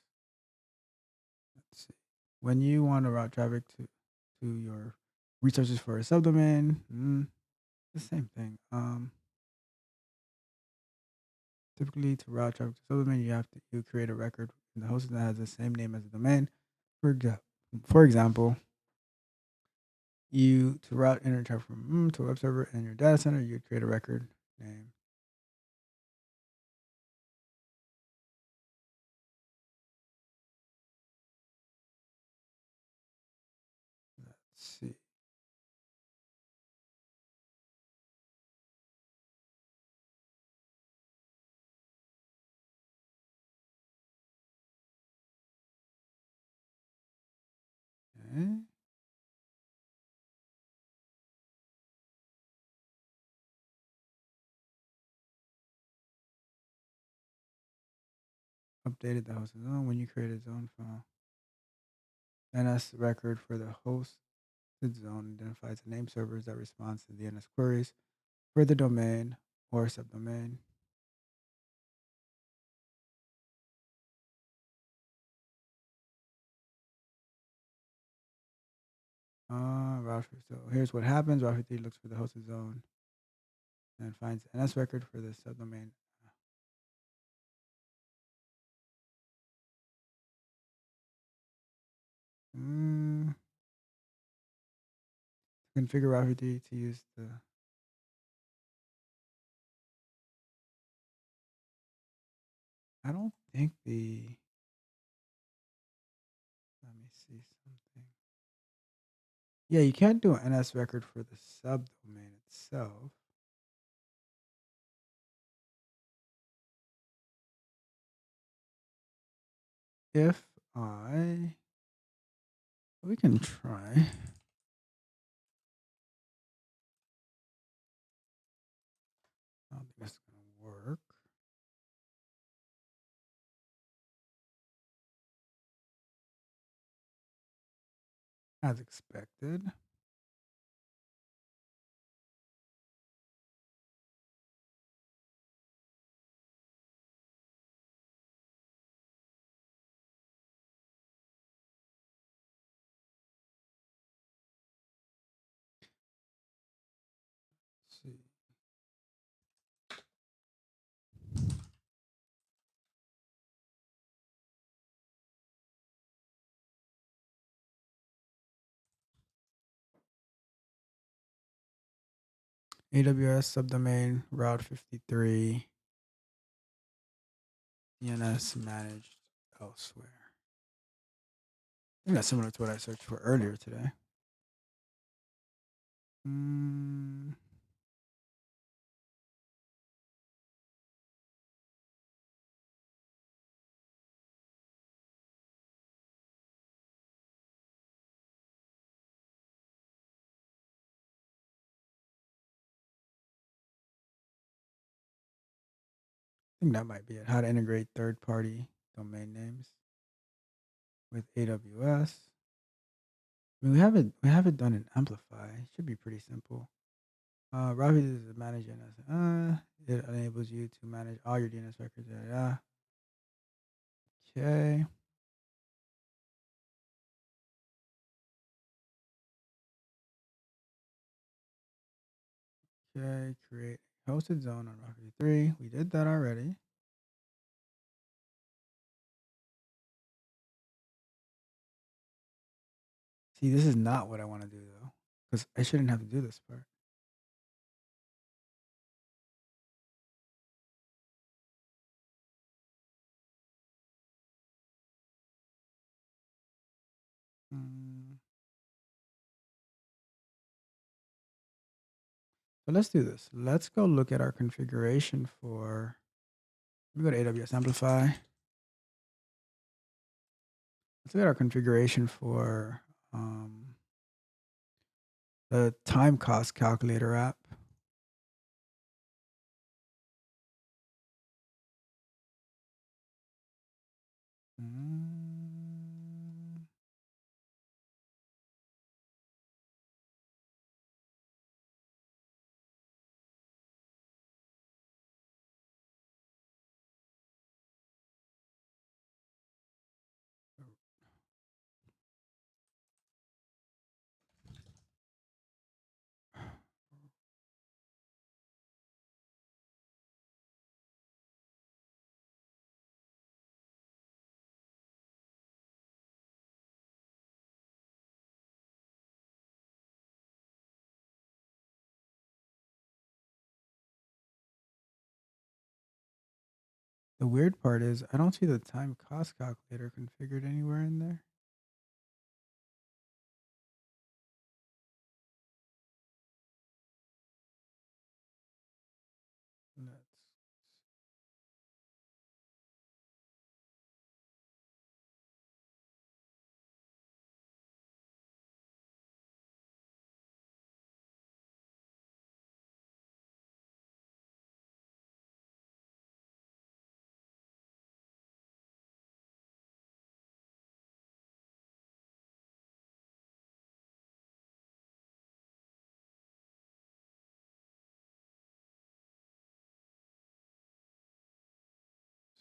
Let's see. When you want to route traffic to your resources for a subdomain, the same thing. Typically, to route traffic to subdomain, you create a record the host that has the same name as the domain. For example, to route internet traffic from to a web server in your data center, you'd create a record name. Let's see. Okay. Updated the host zone when you create a zone file. NS record for the host zone identifies the name servers that responds to the NS queries for the domain or subdomain. So here's what happens. Route 50 looks for the hosted zone and finds the NS record for the subdomain. Configure Route 50 to use the. I don't think the. Let me see something. Yeah, you can't do an NS record for the subdomain itself. If we can try. I don't think this is going to work. As expected. Let's see. AWS subdomain Route 53 DNS managed elsewhere. I think that's similar to what I searched for earlier today. I think that might be it. How to integrate third-party domain names with AWS. I mean, we have it done in Amplify. It should be pretty simple. Route is managing DNS. It enables you to manage all your DNS records. Yeah. Okay. Okay. Create hosted zone on Route 53. We did that already. See, this is not what I want to do though, because I shouldn't have to do this part. So let's do this. Let's go look at our configuration for. Let me go to AWS Amplify. Let's look at our configuration for the time cost calculator app. The weird part is I don't see the time cost calculator configured anywhere in there. Let's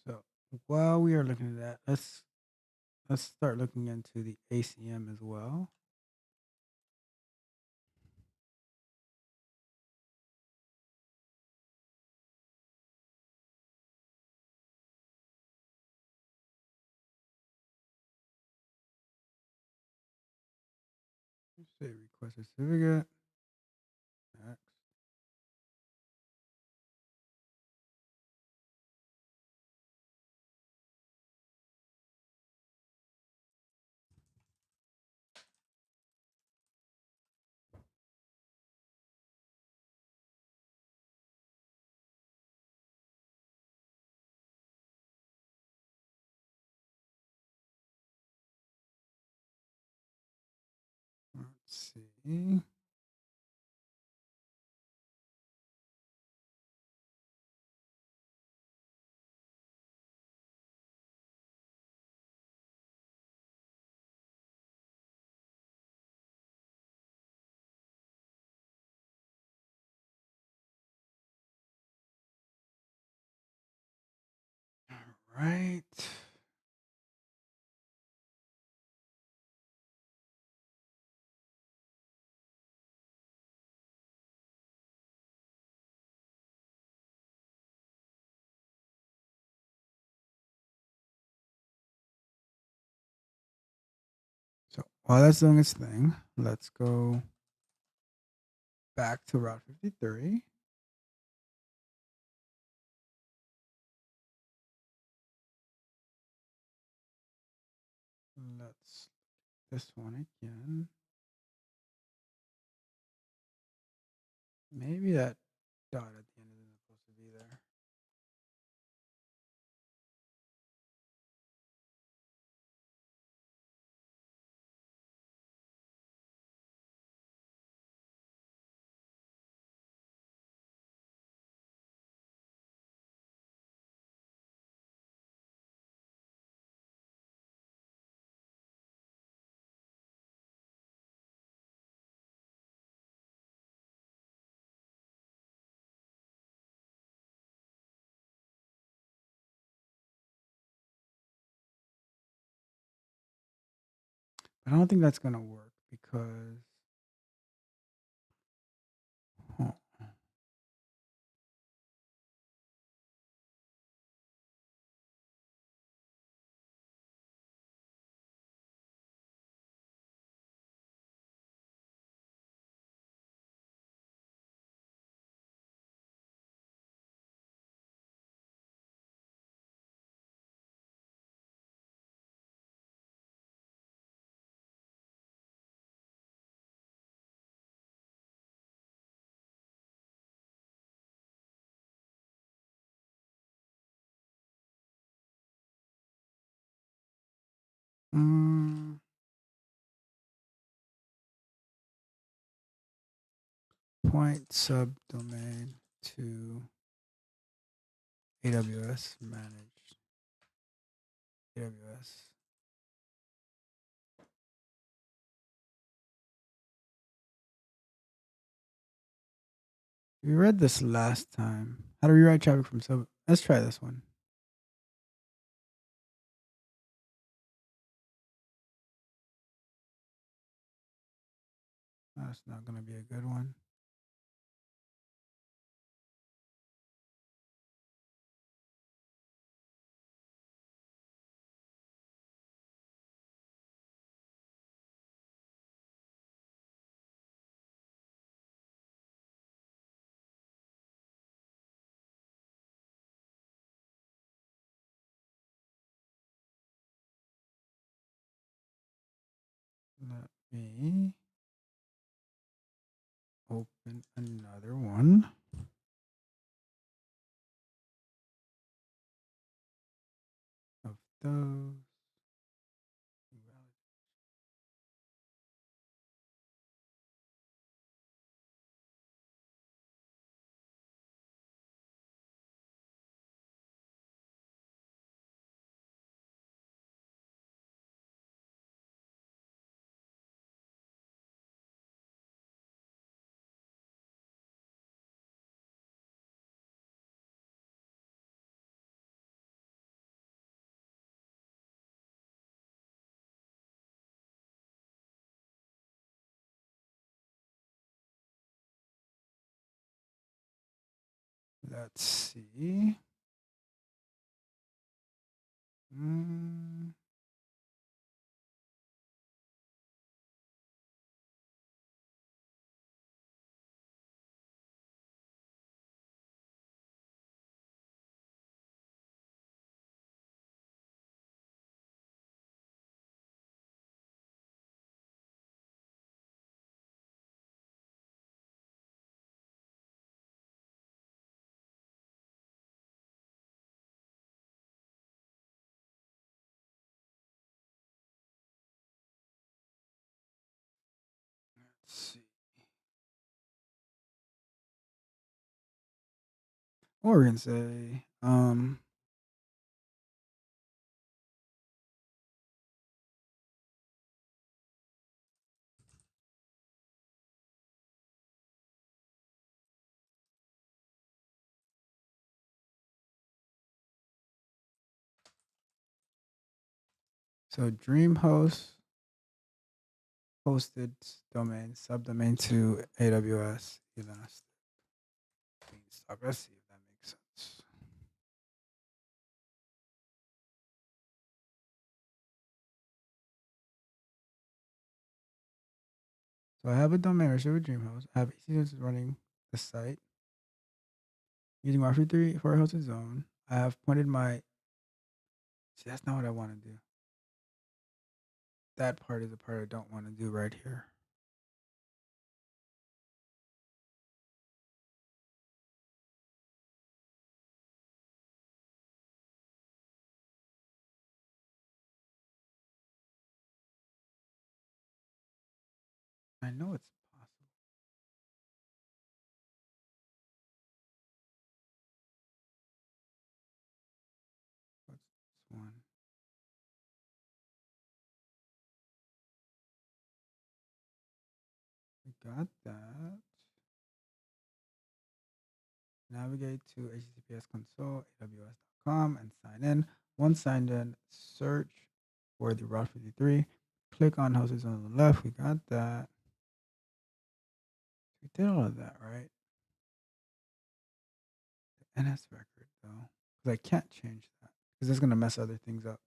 So while we are looking at that, let's start looking into the ACM as well. Let's say request a certificate. Next. Let's see. All right. So while that's doing its thing, let's go back to Route 53. Let's this one again. Maybe that dot at the end isn't supposed to be there. But I don't think that's gonna work because huh, mm, point subdomain to AWS managed AWS. We read this last time. How to rewrite traffic from sub. Let's try this one. That's not gonna be a good one. me open another one of those. Let's see. Let's see. Or we can say, so DreamHost hosted domain, subdomain to AWS Elastic Beanstalk. Let's see if that makes sense. So I have a domain registered with DreamHost. I have EC2 running the site using Wi-Fi 3 for a hosted zone. I have pointed my. See, that's not what I want to do. That part is the part I don't want to do right here. I know it's possible. What's this one? We got that. Navigate to HTTPS console, AWS.com, and sign in. Once signed in, search for the Route 53. Click on hosted zone on the left. We got that. We did all of that, right? The NS record, though, because I can't change that because it's going to mess other things up.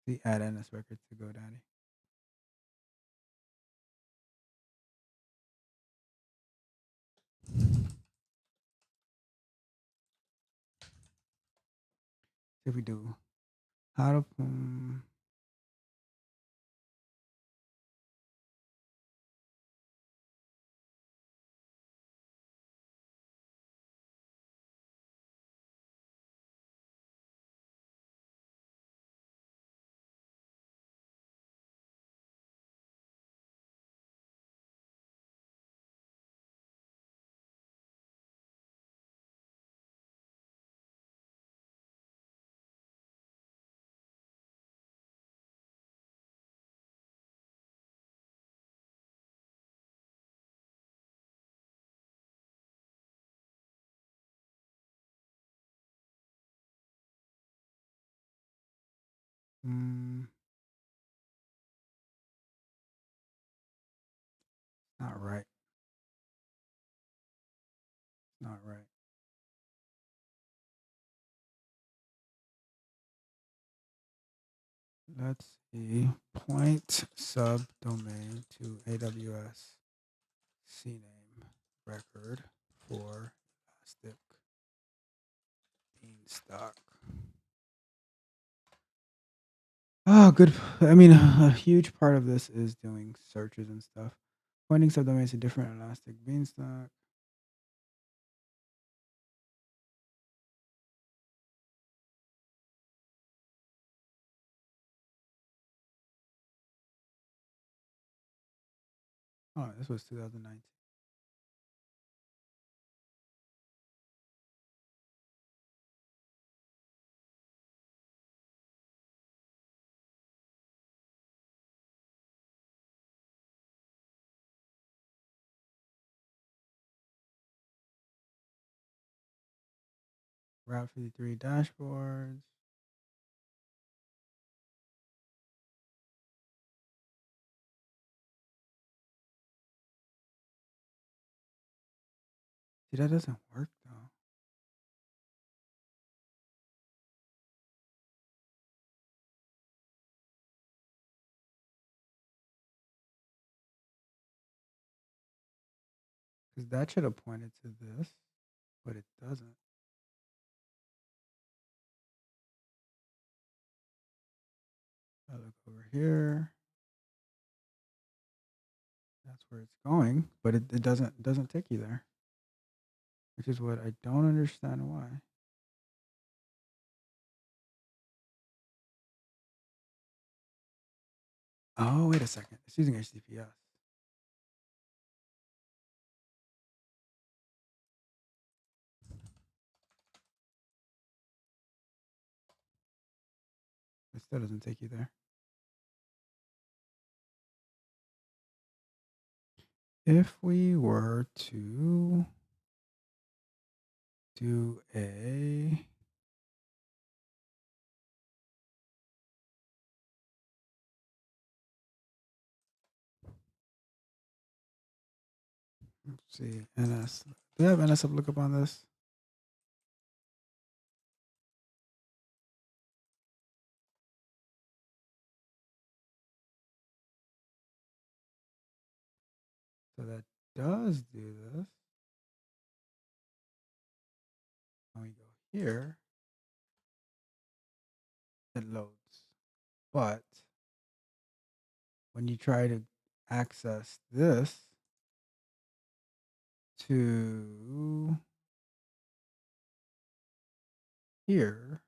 The add NS record to GoDaddy. If we do how to not right. Not right. Let's see. Point subdomain to AWS CNAME record for Elastic Beanstalk. Oh, good. I mean, a huge part of this is doing searches and stuff. Pointing subdomains to different Elastic Beanstalk. Oh, this was 2019. Route 53 dashboards. See, that doesn't work though. Because that should have pointed to this, but it doesn't. I look over here. That's where it's going, but it doesn't take you there. Which is what I don't understand why. Oh, wait a second. It's using HTTPS. It still doesn't take you there. If we were to do a let's see, NS. Do you have NS lookup on this? So that does do this. When we go here, it loads. But when you try to access this to here,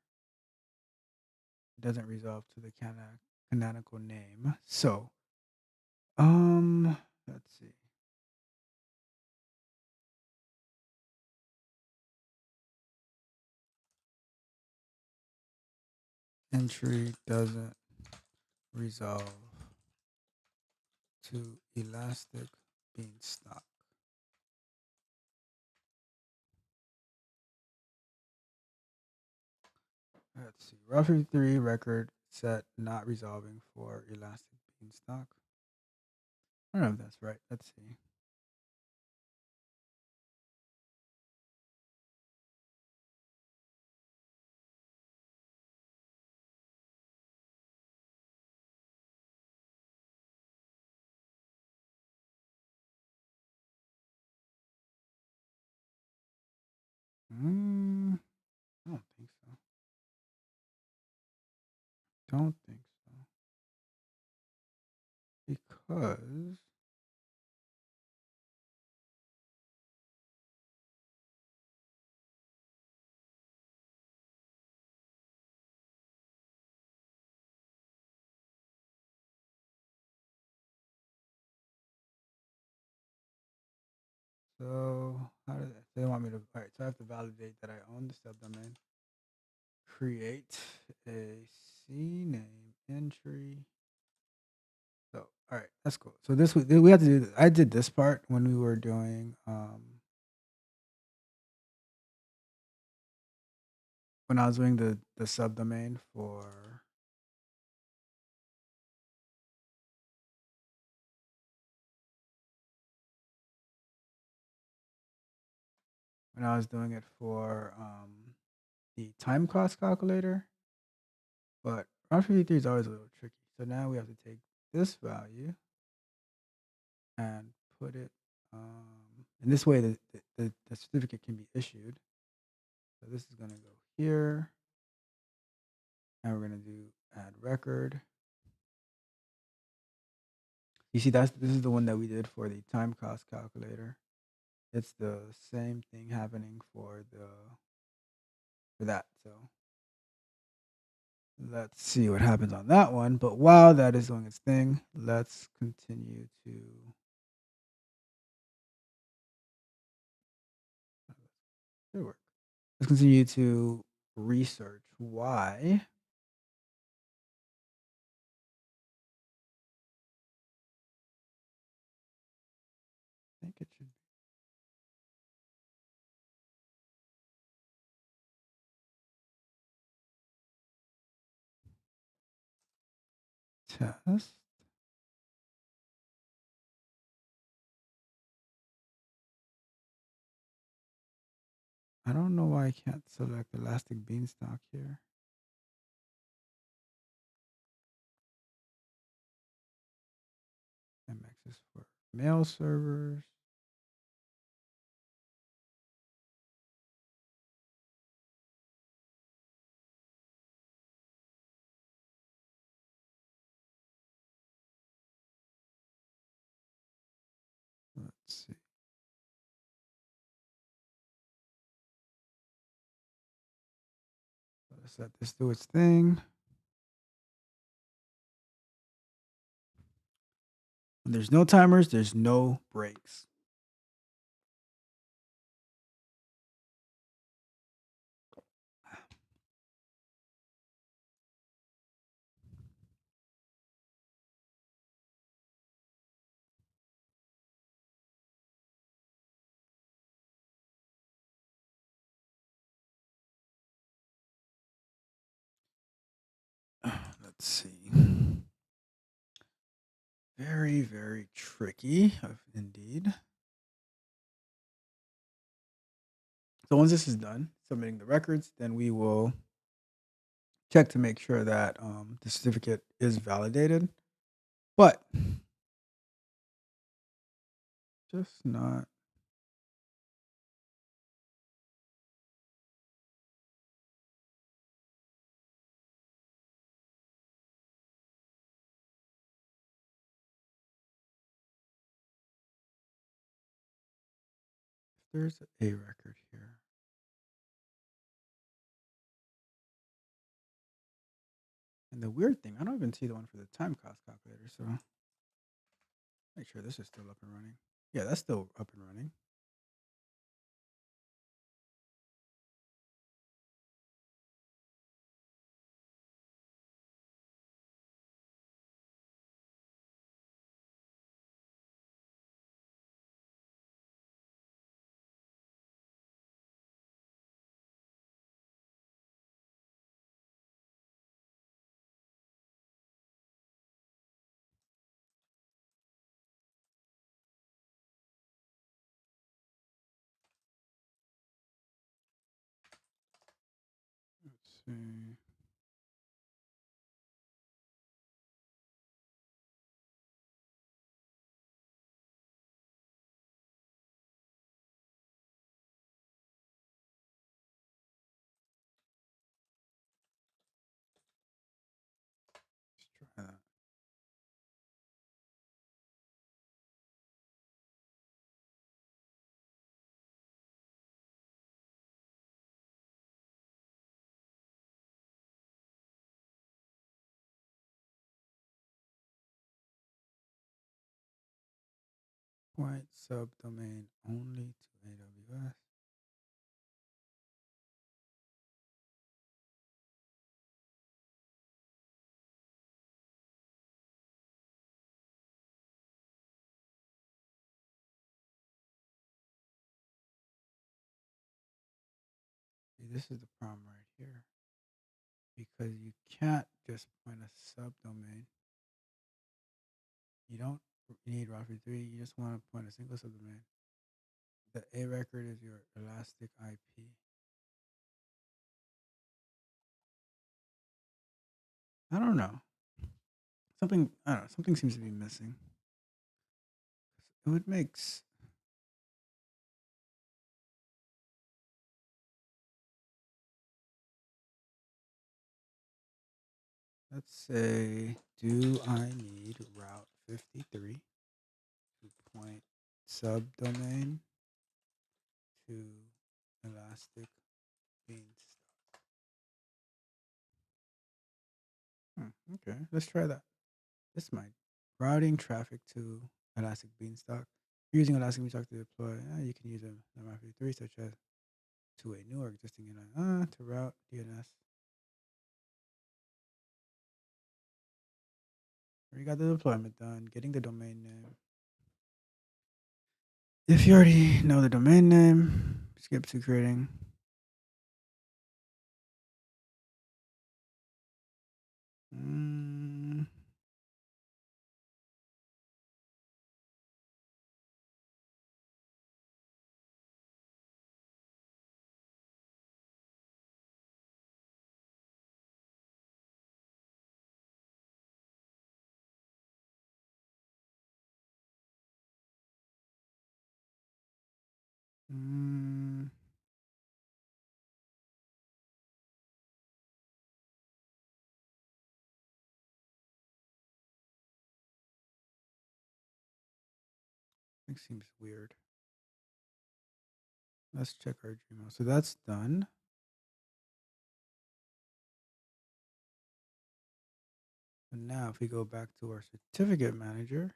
it doesn't resolve to the canonical name. So, let's see. Entry doesn't resolve to Elastic Beanstalk. Let's see. Route 53 record set not resolving for Elastic Beanstalk. I don't know if that's right. Let's see. I don't think so. Don't think so. Because so how do they want me to? All right, so I have to validate that I own the subdomain. Create a CNAME entry. So all right, that's cool. So this we have to do. I did this part when we were doing when I was doing the subdomain for when I was doing it for the time cost calculator. But Route 53 is always a little tricky. So now we have to take this value and put it, and this way the certificate can be issued. So this is going to go here, and we're going to do add record. You see, this is the one that we did for the time cost calculator. It's the same thing happening for that. So let's see what happens on that one. But while that is doing its thing, let's continue to work. Let's continue to research why. I think it should test. I don't know why I can't select Elastic Beanstalk here. MX is for mail servers. Let's see. Let's let this do its thing. When there's no timers, there's no breaks. Let's see. Very, very tricky, indeed. So once this is done, submitting the records, then we will check to make sure that the certificate is validated. But just not. There's a record here. And the weird thing, I don't even see the one for the time cost calculator. So make sure this is still up and running. Yeah, that's still up and running. Let's see. Let's try that. Point subdomain only to AWS. See, this is the problem right here. Because you can't just point a subdomain. You don't need route 3. You just want to point a single subdomain. The A record is your Elastic IP. I don't know. Something seems to be missing. It would make let's say, do I need route 53? subdomain to Elastic Beanstalk. Okay, let's try that. This might routing traffic to Elastic Beanstalk. Using Elastic Beanstalk to deploy, you can use a MFA3 such as to a new or existing inline to route DNS. We got the deployment done, getting the domain name. If you already know the domain name, skip to creating. It seems weird. Let's check our Gmail. So that's done. And now if we go back to our certificate manager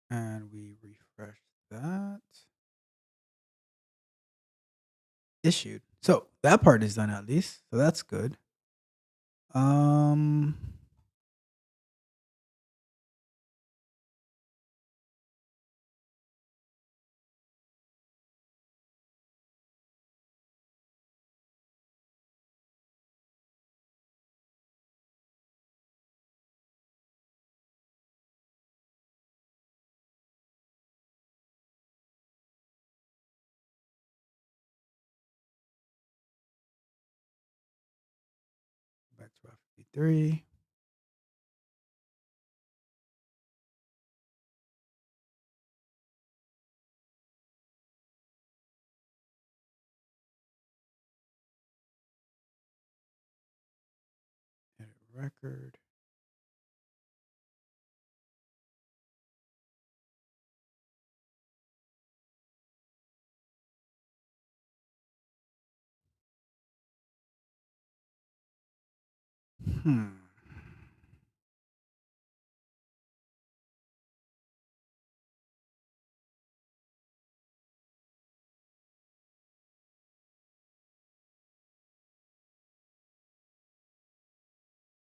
and we refresh that. Issued. So that part is done at least. So that's good. Back to Route 53. Edit record.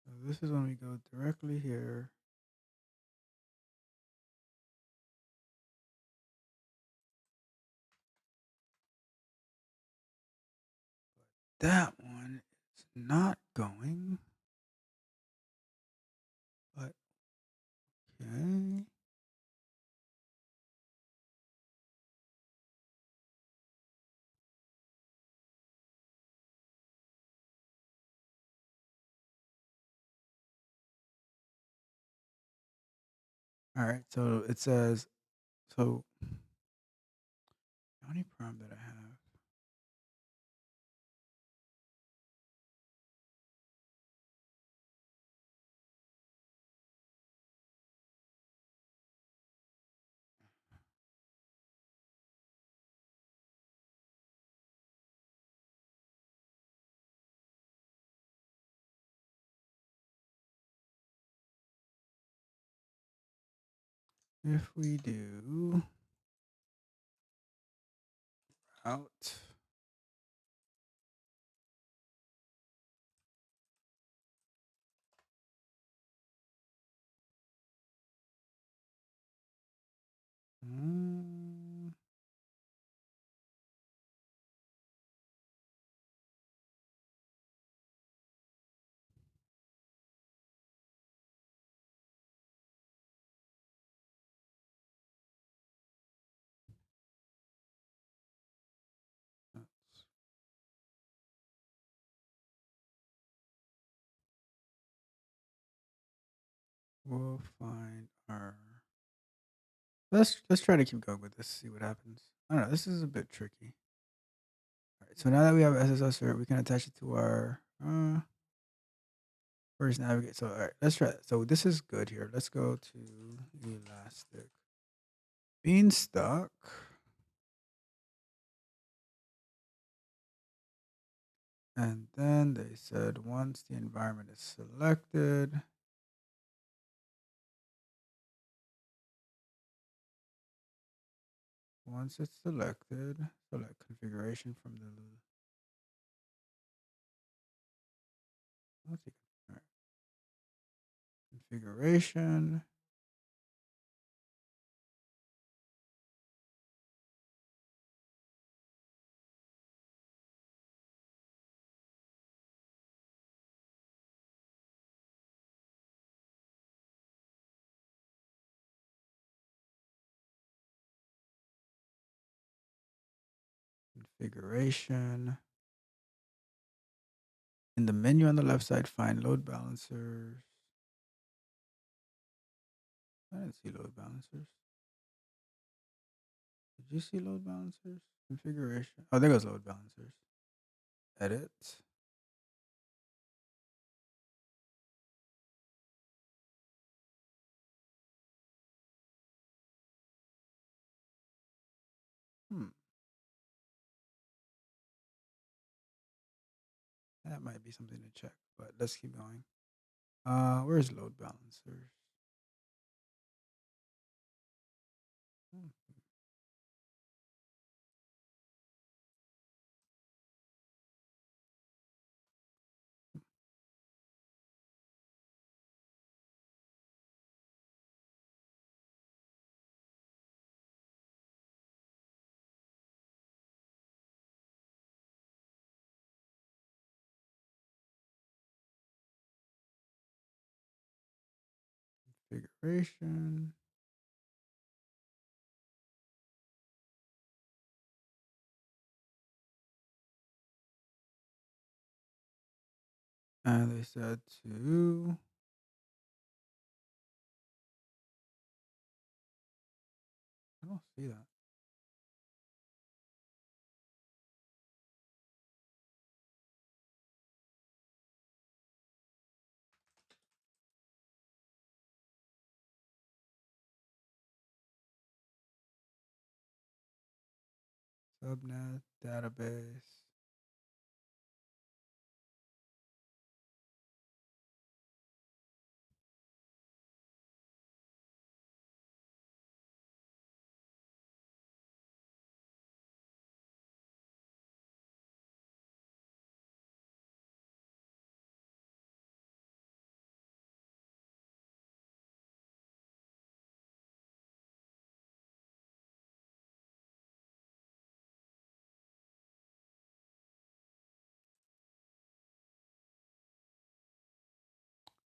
So this is when we go directly here. That one is not going. But okay. All right. So it says, so how many prom that I have? If we do route we'll find our. Let's try to keep going with this. See what happens. I don't know. This is a bit tricky. All right. So now that we have SSL cert, we can attach it to our. Where's navigate? So all right, let's try that. So this is good here. Let's go to Elastic Beanstalk. And then they said once the environment is selected, once it's selected, select configuration from the let's see, all right. Configuration. Configuration. In the menu on the left side, find load balancers. I didn't see load balancers. Did you see load balancers? Configuration. Oh, there goes load balancers. Edit. That might be something to check, but let's keep going. Where's load balancers? Hmm. Configuration. And they said to I don't see that. Subnet database.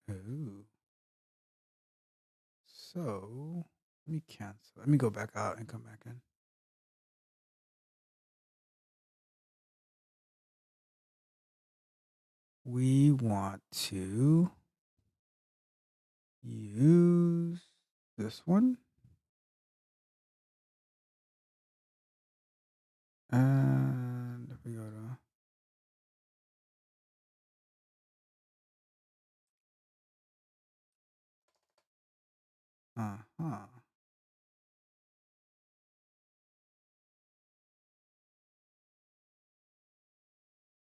Ooh. So let me cancel. Let me go back out and come back in. We want to use this one. And if we go to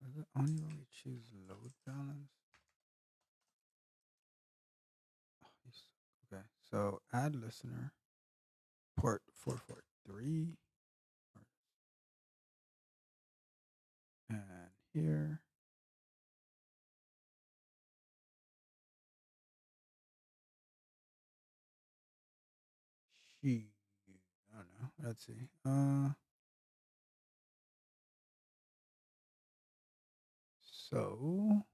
is it only when we choose load balance? Okay, so add listener, port 443, and here. I don't know. Let's see. So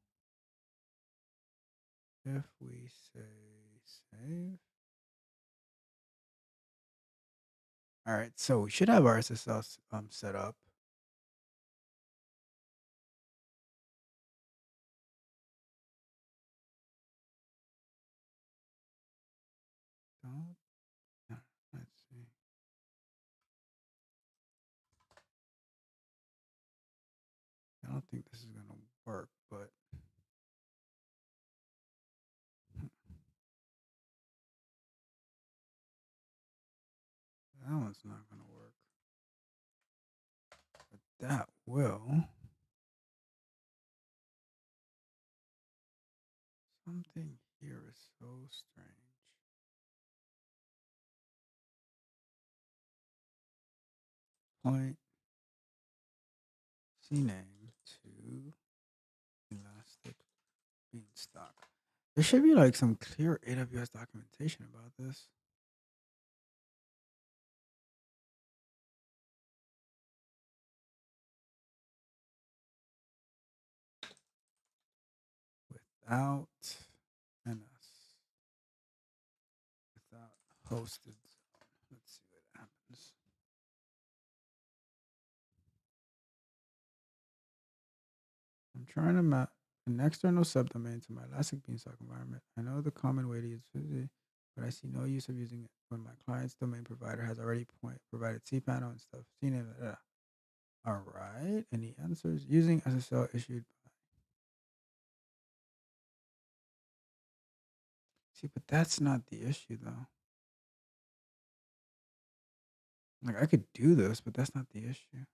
if we say save. All right, so we should have our SSL set up. Let's see. I don't think this is gonna work, but that one one's not going to work. But that will. Something here is so strange. Point CNAME to Elastic Beanstalk. There should be like some clear AWS documentation about this. Without NS. Without hosted zone. Let's see what happens. I'm trying to map an external subdomain to my Elastic Beanstalk environment. I know the common way to use it, but I see no use of using it when my client's domain provider has already provided cPanel and stuff. CNAME. All right. Any answers? Using SSL issued by. See, but that's not the issue, though. Like, I could do this, but that's not the issue.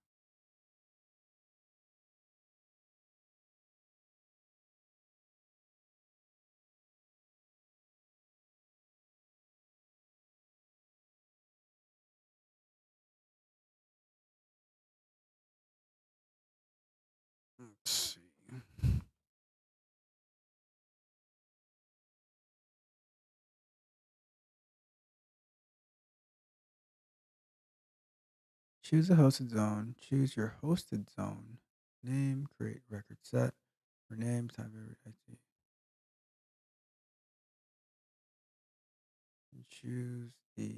Let's see. Choose a hosted zone. Choose your hosted zone. Name, create record set. For name, type every IT. And choose the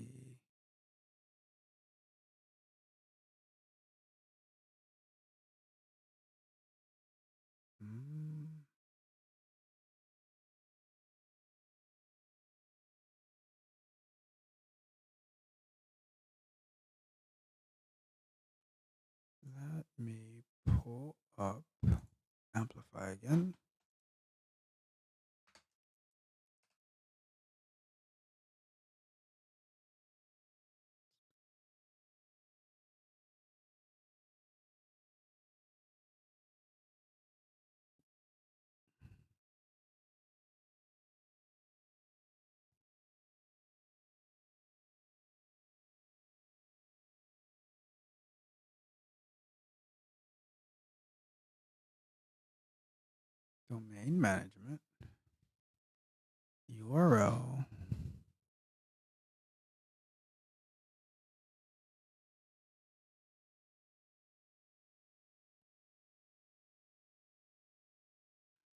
let me pull up amplify again. Domain management. URL.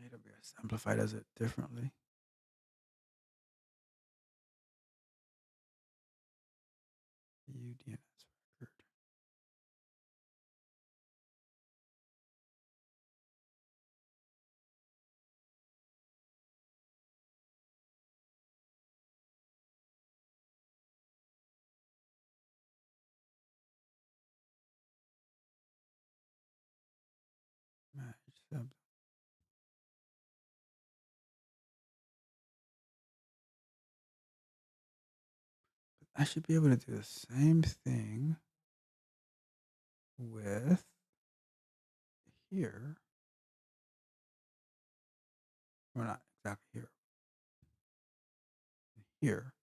AWS Amplify does it differently. UDNS record. Manage sub. I should be able to do the same thing with here. Or not exactly here. Here.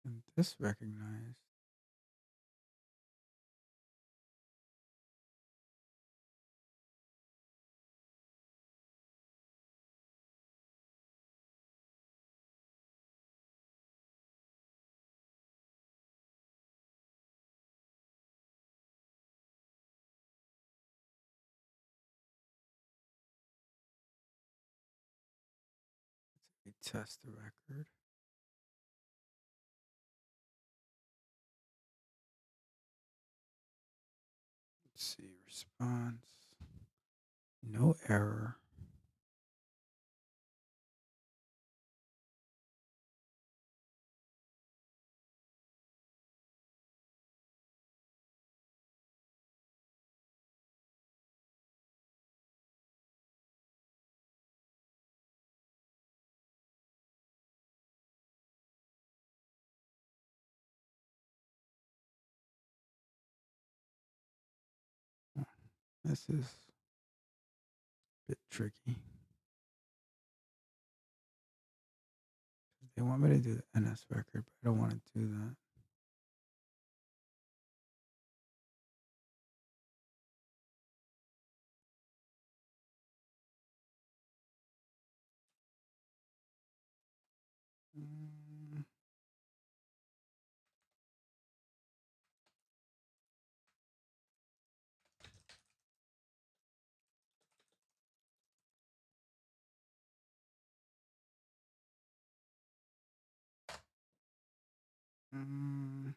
And this recognized. We test the record. Let's see, response. No error. This is a bit tricky. They want me to do the NS record, but I don't want to do that. Mm.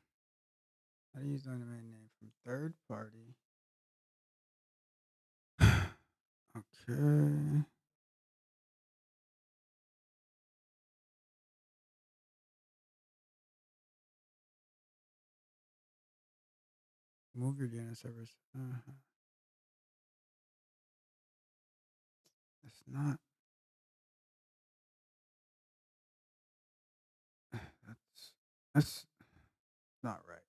How to use domain name from third party. Okay. Move your DNS servers. That's not. That's not right.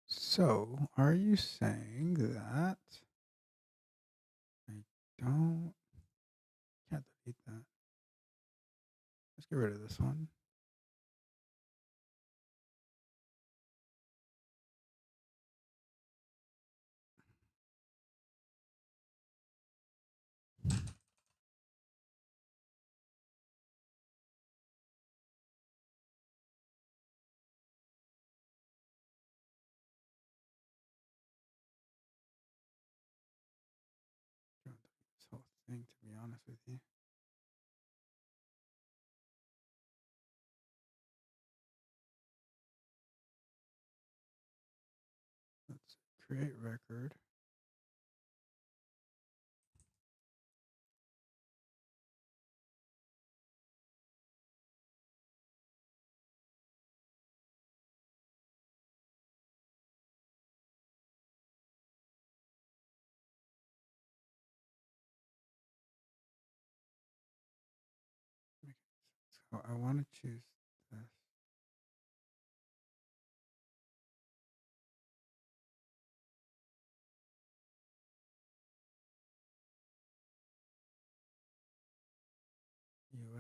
So, are you saying that I can't delete that? Let's get rid of this one. Don't delete this whole thing, to be honest with you. Let's create record. So I want to choose this.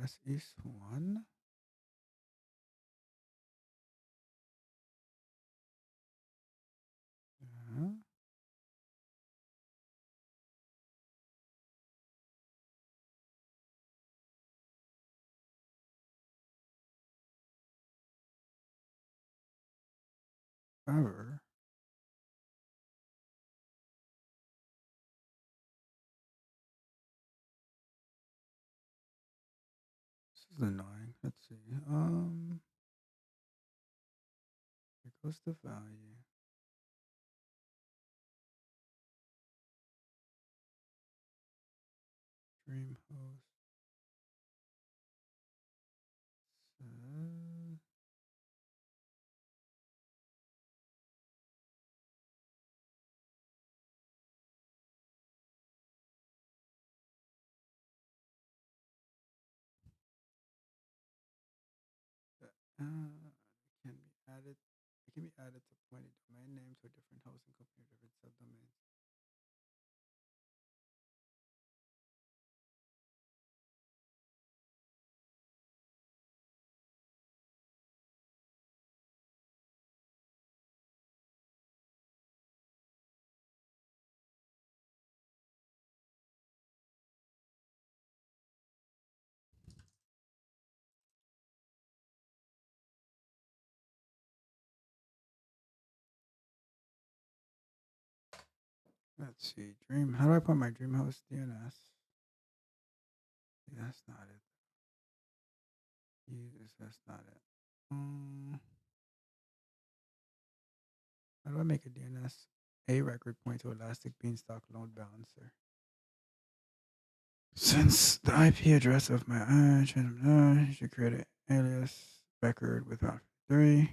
US East 1. Yeah. However, this is annoying. Let's see. Here goes the value. Dream host. It can be added. It can be added to point a domain name to a different host and compare different subdomains. Let's see. Dream. How do I put my dream host DNS? That's not it. Users, that's not it. How do I make a DNS? A record point to Elastic Beanstalk load balancer. Since the IP address of my you should create an alias record with Route 3.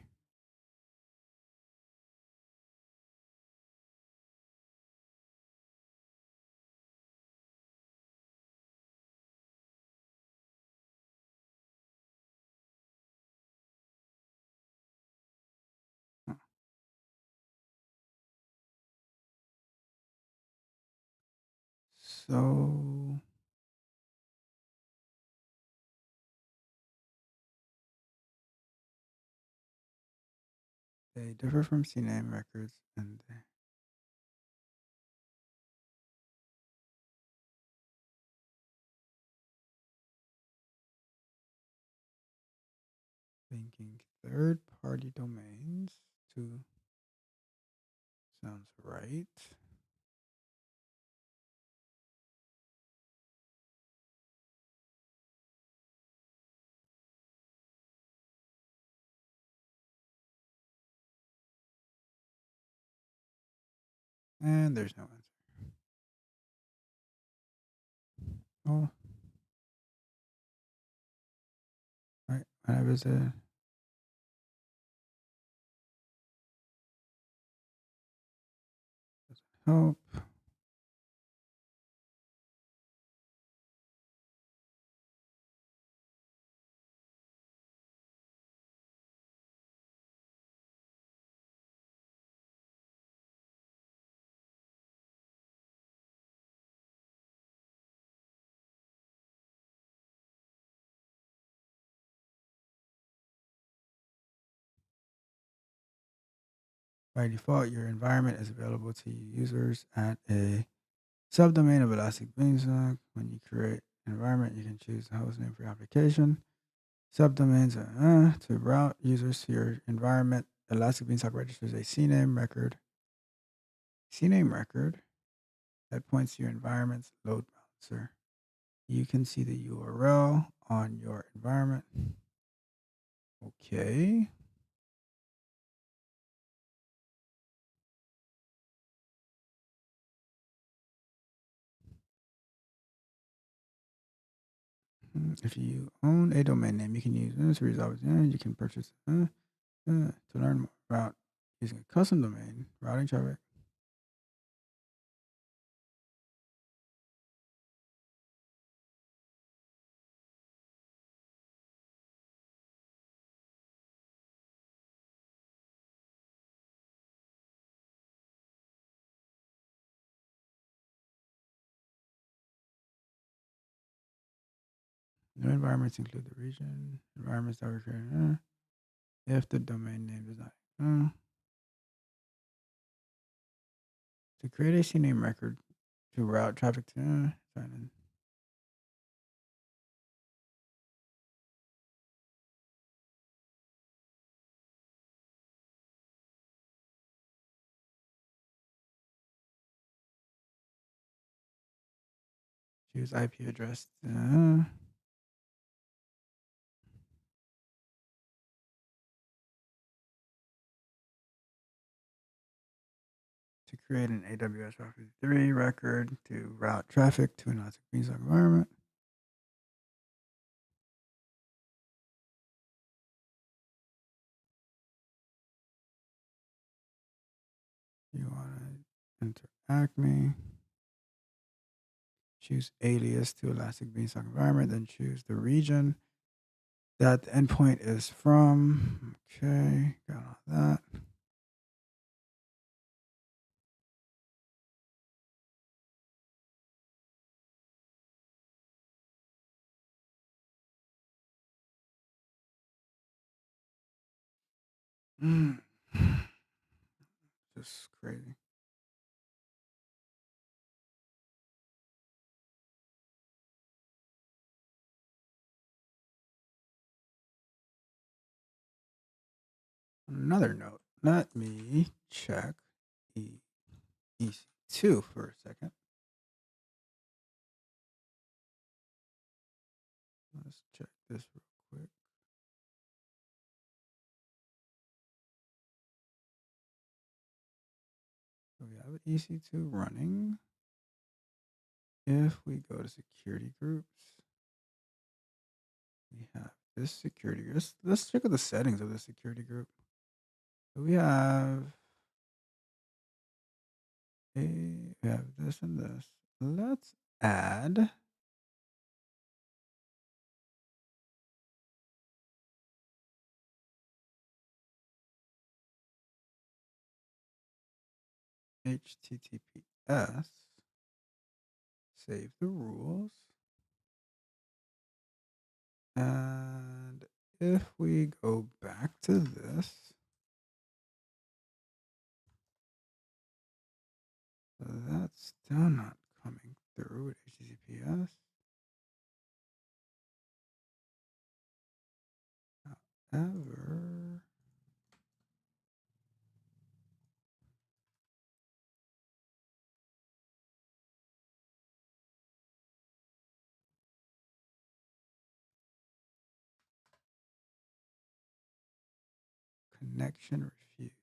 So they differ from CNAME records and linking third-party domains to sounds right. And there's no answer. Oh, right. I visited. Help. By default, your environment is available to users at a subdomain of Elastic Beanstalk. When you create an environment, you can choose the host name for your application. Subdomains to route users to your environment. Elastic Beanstalk registers a CNAME record. CNAME record that points to your environment's load balancer. You can see the URL on your environment. Okay. If you own a domain name, you can use this to resolve it. You can purchase to learn more about using a custom domain, routing traffic. New environments include the region, environments that were created. If the domain name does not. To create a CNAME record to route traffic to sign in. Choose IP address. To create an AWS Route 3 record to route traffic to an Elastic Beanstalk environment. You want to enter Acme. Choose alias to Elastic Beanstalk environment, then choose the region that the endpoint is from. Okay, got all that. Just crazy. On another note, let me check EC2 for a second. this real quick. So we have EC2 running. If we go to security groups, we have this security group. Let's check out the settings of the security group. So we have this and this. Let's add HTTPS. Save the rules. And if we go back to this, so that's still not coming through with HTTPS. However, connection refused.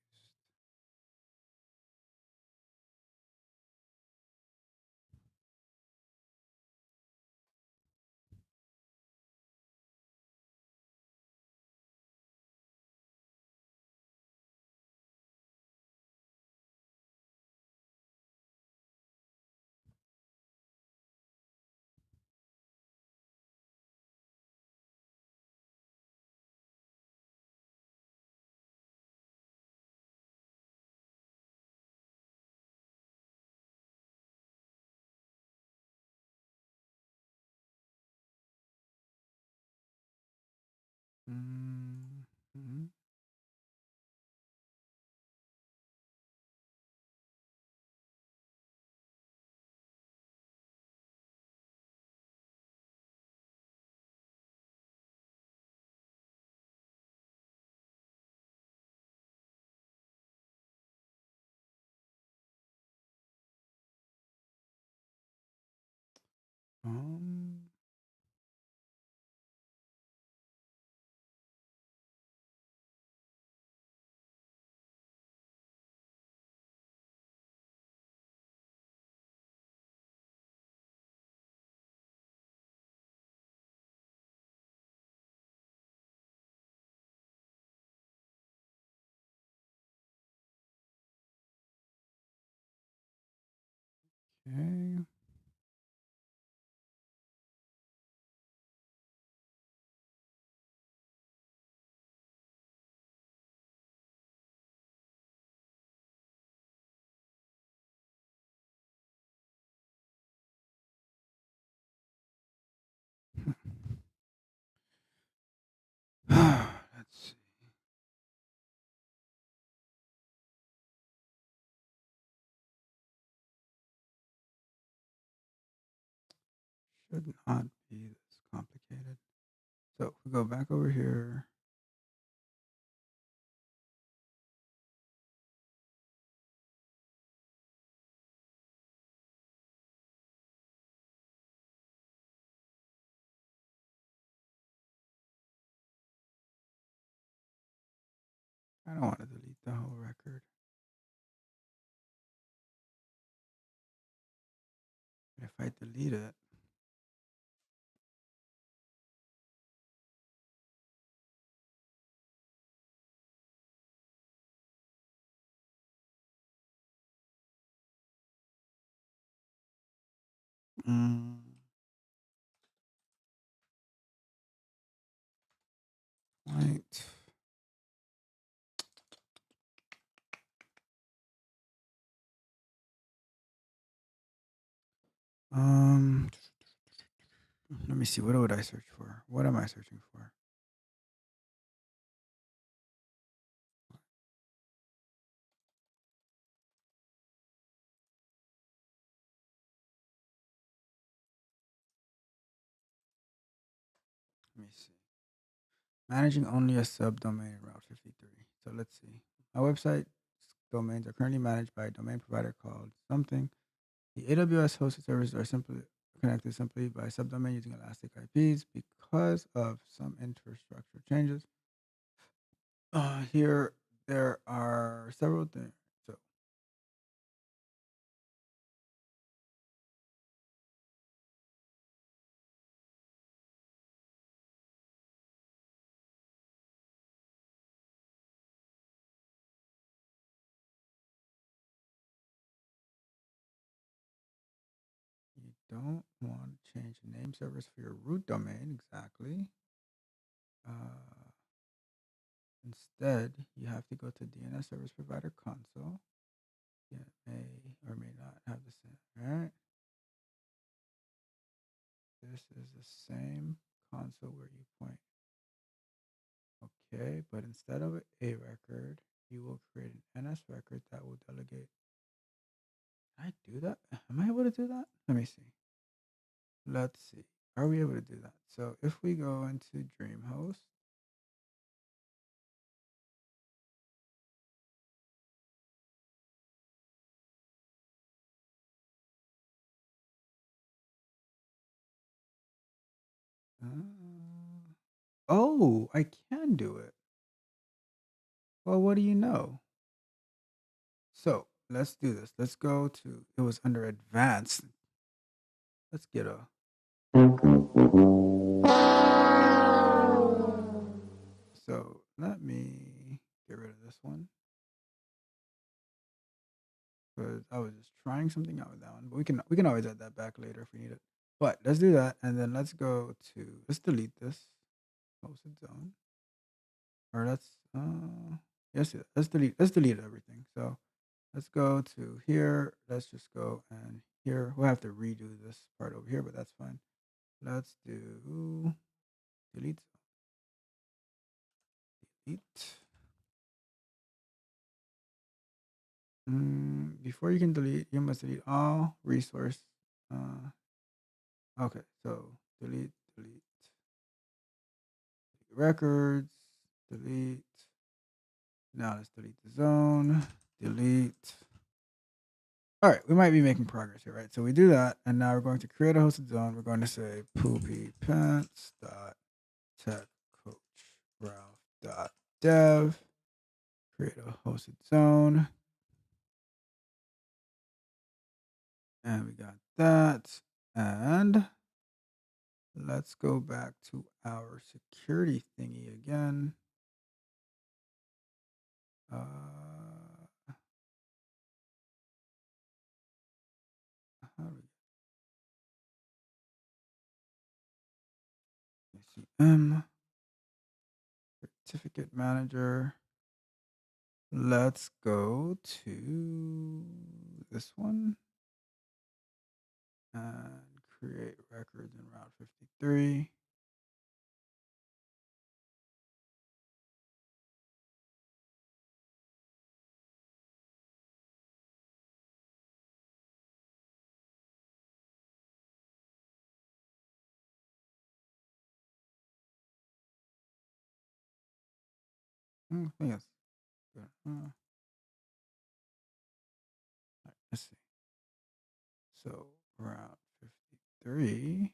Mhm. Um, okay. Let's see. Should not be this complicated. So if we go back over here, I don't want to delete the whole record. If I delete it, mm, right. Let me see. What would I search for? What am I searching for? Let me see. Managing only a subdomain in Route 53. So let's see. My website domains are currently managed by a domain provider called something. The AWS hosted services are simply connected simply by subdomain using Elastic IPs. because of some infrastructure changes. Here there are several things. So you don't want to change the name servers for your root domain exactly. Instead, you have to go to DNS Service Provider Console. It may or may not have the same, right? This is the same console where you point. Okay, but instead of a record, you will create an NS record that will delegate. Can I do that? Am I able to do that? Let me see. Let's see. Are we able to do that? So if we go into DreamHost, oh, I can do it. Well, what do you know? So let's do this. Let's go to, it was under advanced. Let's get a. So let me get rid of this one because I was just trying something out with that one. But we can always add that back later if we need it. But let's do that, and then let's go to, let's delete this hosted zone, or yes, let's delete everything. So let's go to here. Let's just go and here. We'll have to redo this part over here, but that's fine. Let's do delete. Before you can delete, you must delete all resource. Okay, so delete records, delete. Now let's delete the zone, delete. All right, we might be making progress here, right? So we do that, and now we're going to create a hosted zone. We're going to say poopy pants dot tech coach Ralph dot dev. Create a hosted zone. And we got that. And let's go back to our security thingy again. How do we certificate manager. Let's go to this one and create records in Route 53. I think that's good. All right, let's see. So Route 53.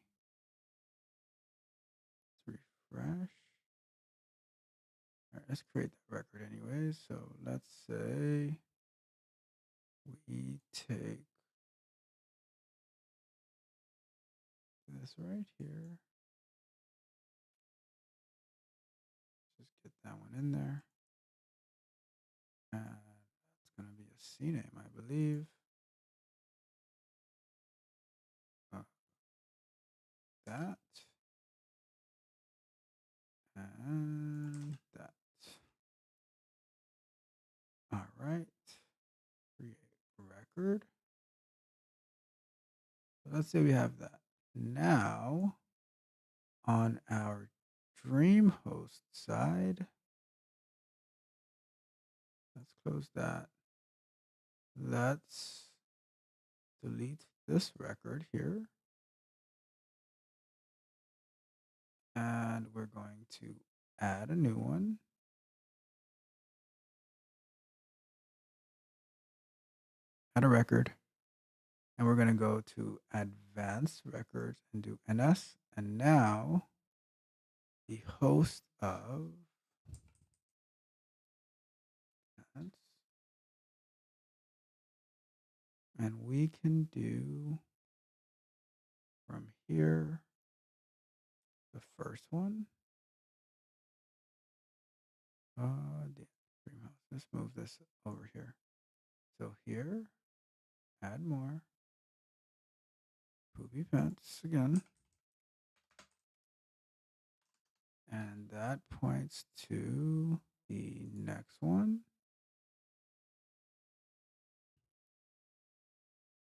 Let's refresh. All right, let's create that record anyways. So let's say we take this right here. Just get that one in there. And it's going to be a CNAME, I believe. That. And that. All right. Create record. So let's say we have that. Now, on our DreamHost side, let's close that. Let's delete this record here. And we're going to add a new one. Add a record. And we're going to go to advanced records and do NS. And now the host of ads. And we can do from here the first one. Let's move this over here. So here, add more. Poopy pants again. And that points to the next one.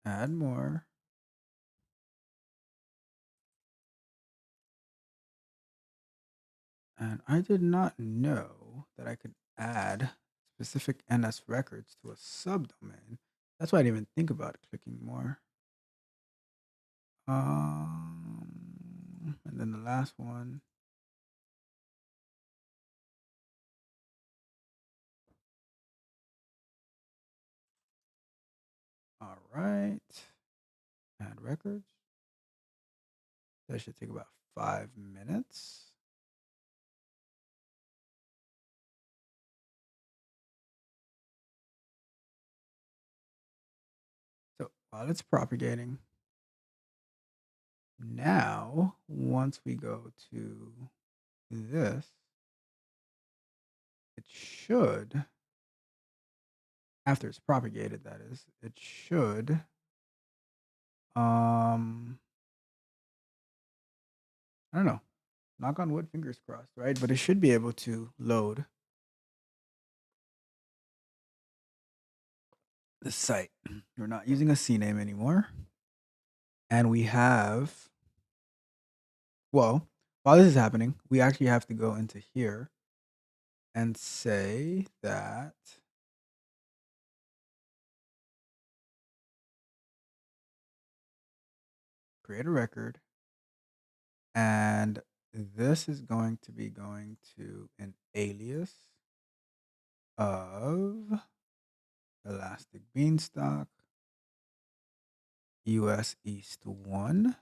Add more. And I did not know that I could add specific NS records to a subdomain. That's why I didn't even think about clicking more. And then the last one. All right. Add records. That should take about 5 minutes. So while it's propagating, now once we go to this, it should, after it's propagated, that is, it should I don't know, knock on wood, fingers crossed, right? But it should be able to load the site. We're not using a CNAME anymore. And we have, well, while this is happening, we actually have to go into here and say that create a record, and this is going to be going to an alias of Elastic Beanstalk US East 1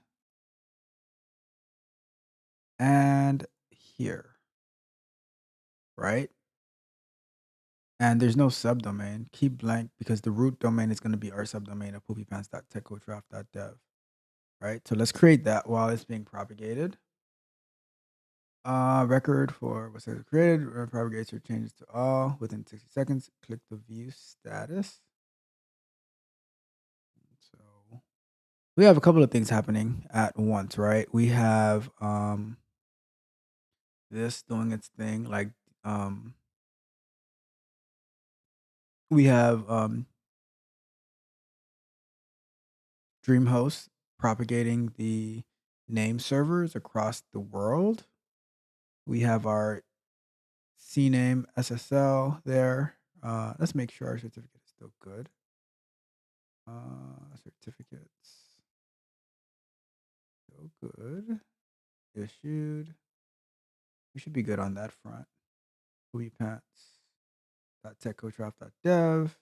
and here, right? And there's no subdomain. Keep blank because the root domain is going to be our subdomain of poopypants.techcoachraft.dev, right? So let's create that while it's being propagated. Record for what's created, propagates or changes to all within 60 seconds. Click the view status. So we have a couple of things happening at once, right? We have this doing its thing, like we have DreamHost propagating the name servers across the world. We have our CNAME SSL there. Let's make sure our certificate is still good. Certificates still good. Issued. We should be good on that front. Techcoachraft.dev.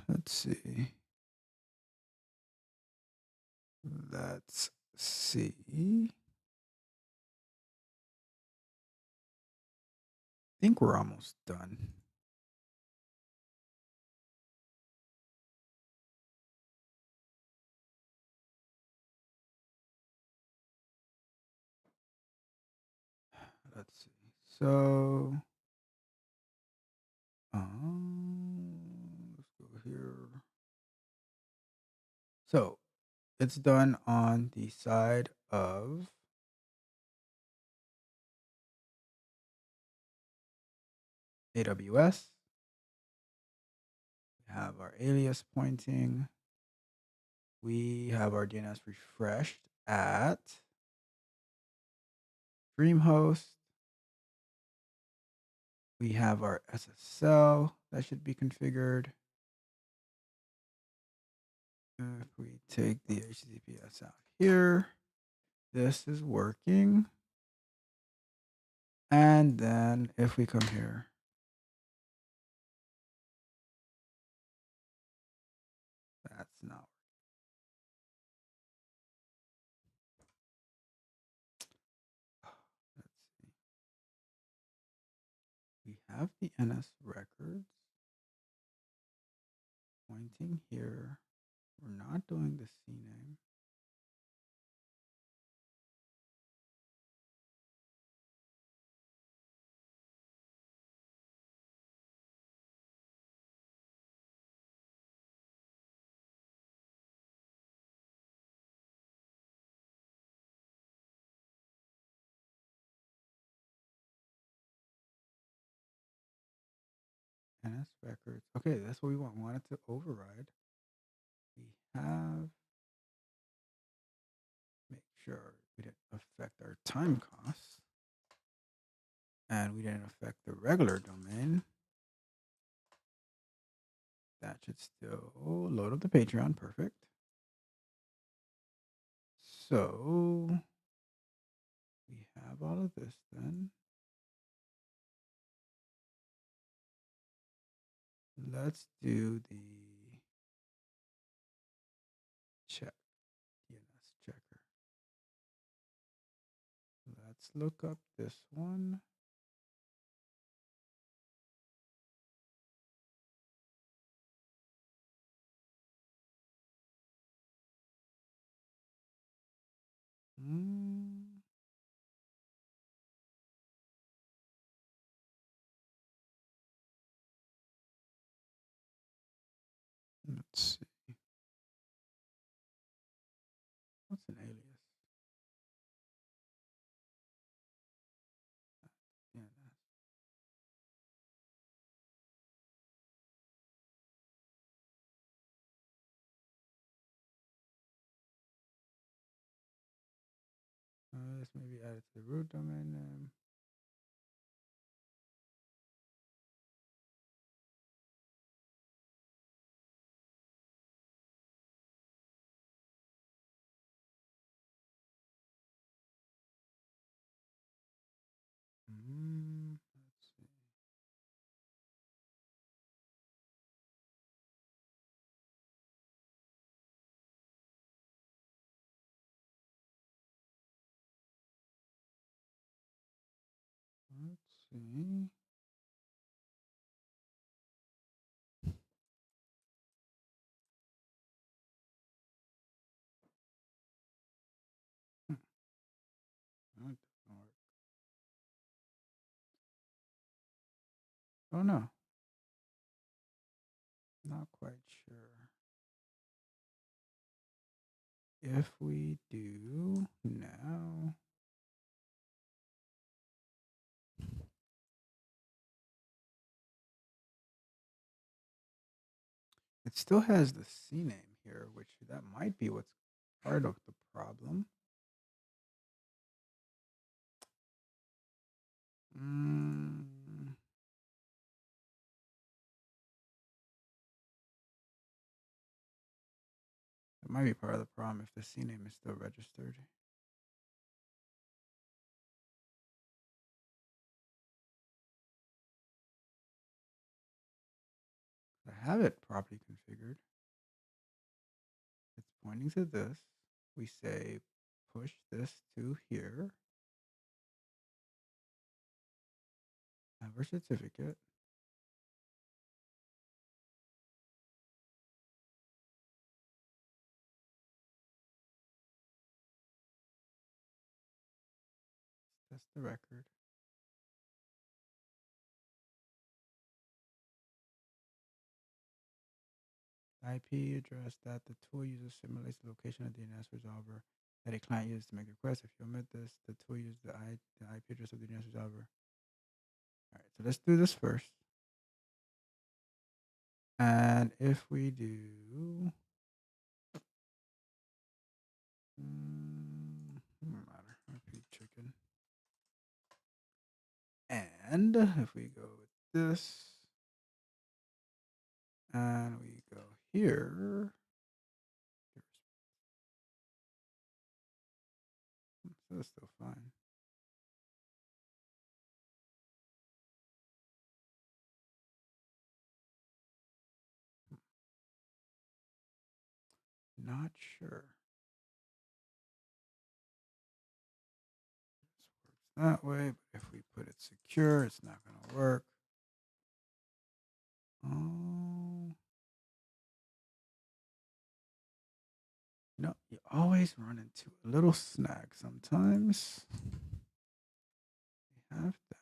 Let's see. Let's see. I think we're almost done. Let's see. So, let's go here. So, it's done on the side of AWS. We have our alias pointing. We have our DNS refreshed at DreamHost. We have our SSL that should be configured. If we take the HTTPS out here, this is working. And then if we come here, that's not. have the NS records pointing here. We're not doing the CNAME. NS records. Okay, that's what we want. We want it to override. We have, make sure we didn't affect our time costs. And we didn't affect the regular domain. That should still load up the Patreon. Perfect. So we have all of this then. Let's do the check, DNS checker. Let's look up this one. Let's see. What's an alias? DNS. Let's maybe add it to the root domain name. Let's see. Let's see. That doesn't work. Oh no. Not quite sure. If we do now, it still has the CNAME here, which that might be what's part of the problem. It might be part of the problem if the CNAME is still registered. I have it properly configured. It's pointing to this. We say push this to here. Have our certificate. That's the record. IP address that the tool uses simulates the location of the DNS resolver that a client uses to make a request. If you omit this, the tool uses the IP address of the DNS resolver. All right, so let's do this first. And if we do, doesn't matter, IP chicken. And if we go with this, and we go here, so that's still fine. Not sure. This works that way, but if we put it secure, it's not going to work. You know, you always run into a little snag sometimes. We have that.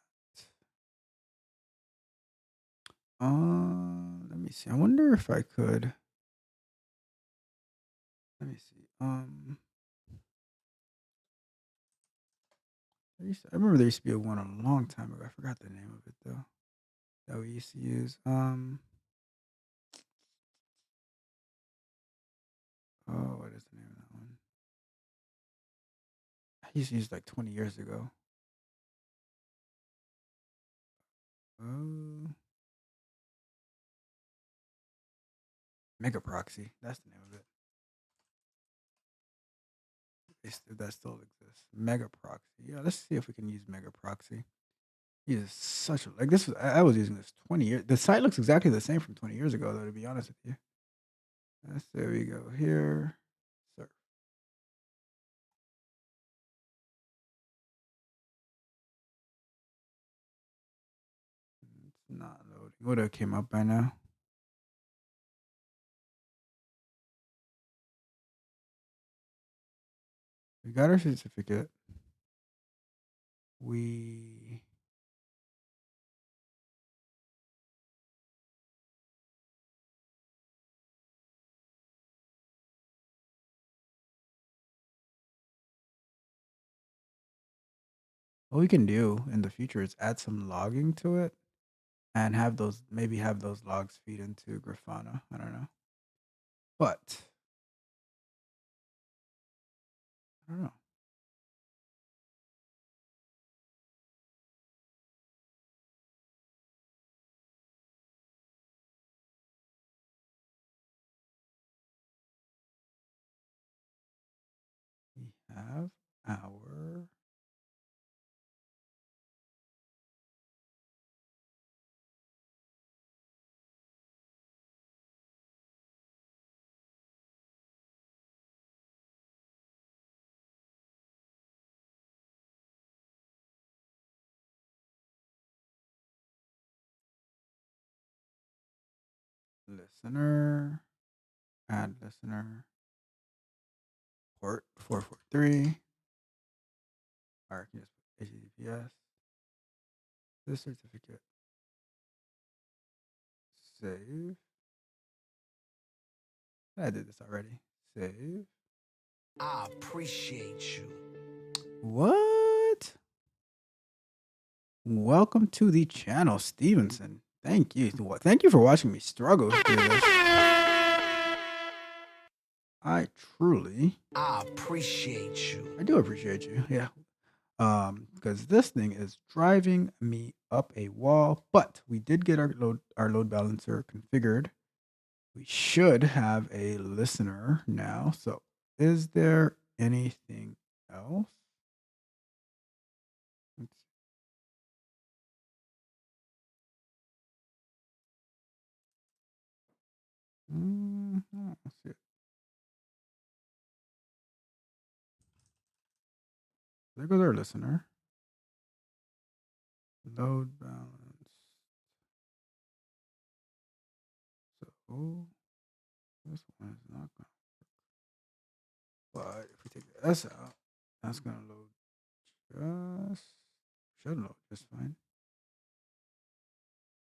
Let me see. I wonder if I could. Let me see. I remember there used to be one a long time ago. I forgot the name of it though. That we used to use. Oh, what is the name of that one? I used to use like 20 years ago. Oh, Mega Proxy. That's the name of it. That still exists. Mega Proxy. Yeah, let's see if we can use Mega Proxy. Is such a like this was I was using this 20 years. The site looks exactly the same from 20 years ago, though, to be honest with you. There we go. Here. Surf. It's not loading. Would have came up by now. We got our certificate. What we can do in the future is add some logging to it and have those logs feed into Grafana. I don't know. But I don't know. We have our listener, add listener, port 443. All right, just put HTTPS. This certificate. Save. I did this already. Save. I appreciate you. What? Welcome to the channel, Stevenson. Thank you. Thank you for watching me struggle through this. I appreciate you. I do appreciate you. Yeah. Because this thing is driving me up a wall, but we did get our load balancer configured. We should have a listener now. So is there anything else? Let's see. Let's see. There goes our listener. Load balance. So this one is not going to work. But if we take the S out, that's going to load should load just fine.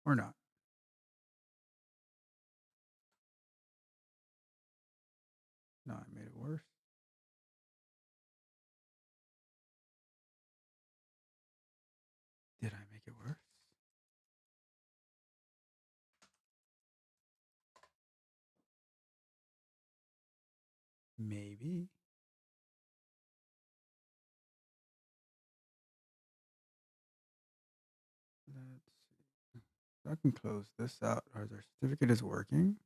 Or not. No, I made it worse. Did I make it worse? Maybe. Let's see. So I can close this out. Our certificate is working.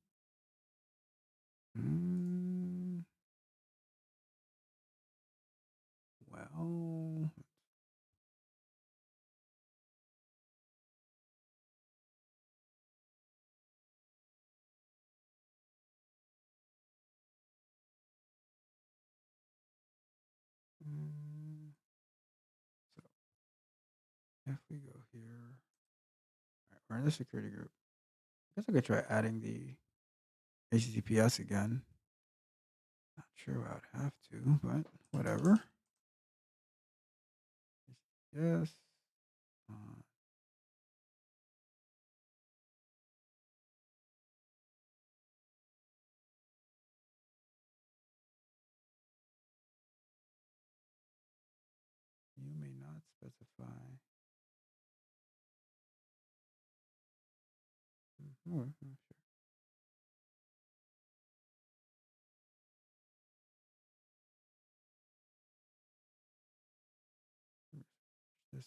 Well, so if we go here, all right, we're in the security group. I guess I could try adding the HTTPS again. Not sure I'd have to, but whatever. Yes. You may not specify. Sure. This.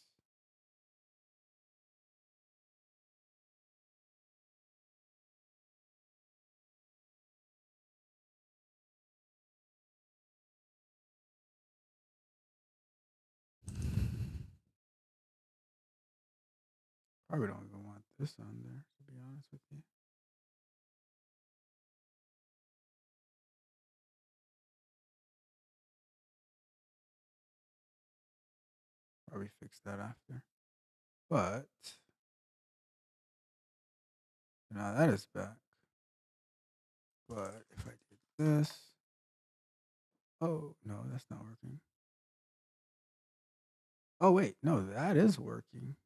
Probably don't even want this on there, to be honest with you. Probably fix that after. But now that is back. But if I did this, oh no, that's not working. Oh wait, no, that is working.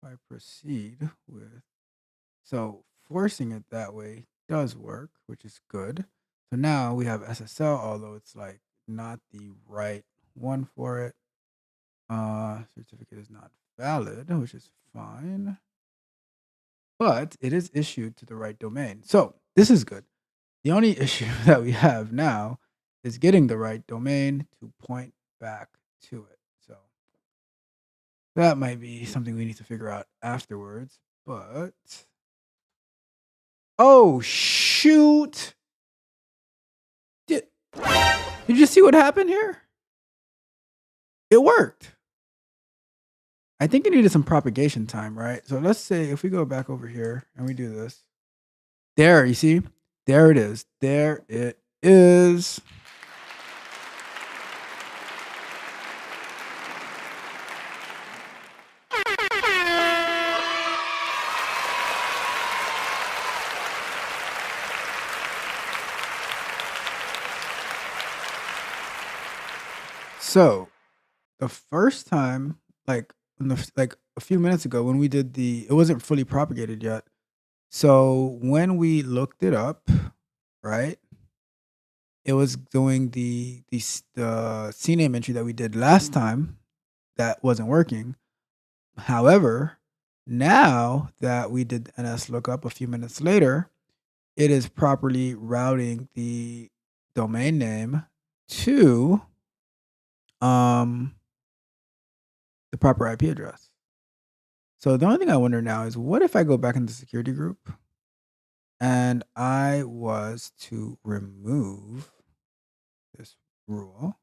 If I proceed with, so forcing it that way does work, which is good. So now we have SSL, although it's like not the right one for it. Certificate is not valid, which is fine. But it is issued to the right domain. So this is good. The only issue that we have now is getting the right domain to point back to it. So that might be something we need to figure out afterwards. But oh shoot! Did you see what happened here? It worked. I think it needed some propagation time, right? So let's say if we go back over here and we do this. There, you see? There it is. There it is. So the first time, like a few minutes ago when we did it wasn't fully propagated yet. So when we looked it up, right, it was doing the CNAME entry that we did last time that wasn't working. However, now that we did NS lookup a few minutes later, it is properly routing the domain name to the proper IP address. So the only thing I wonder now is, what if I go back into the security group and I was to remove this rule?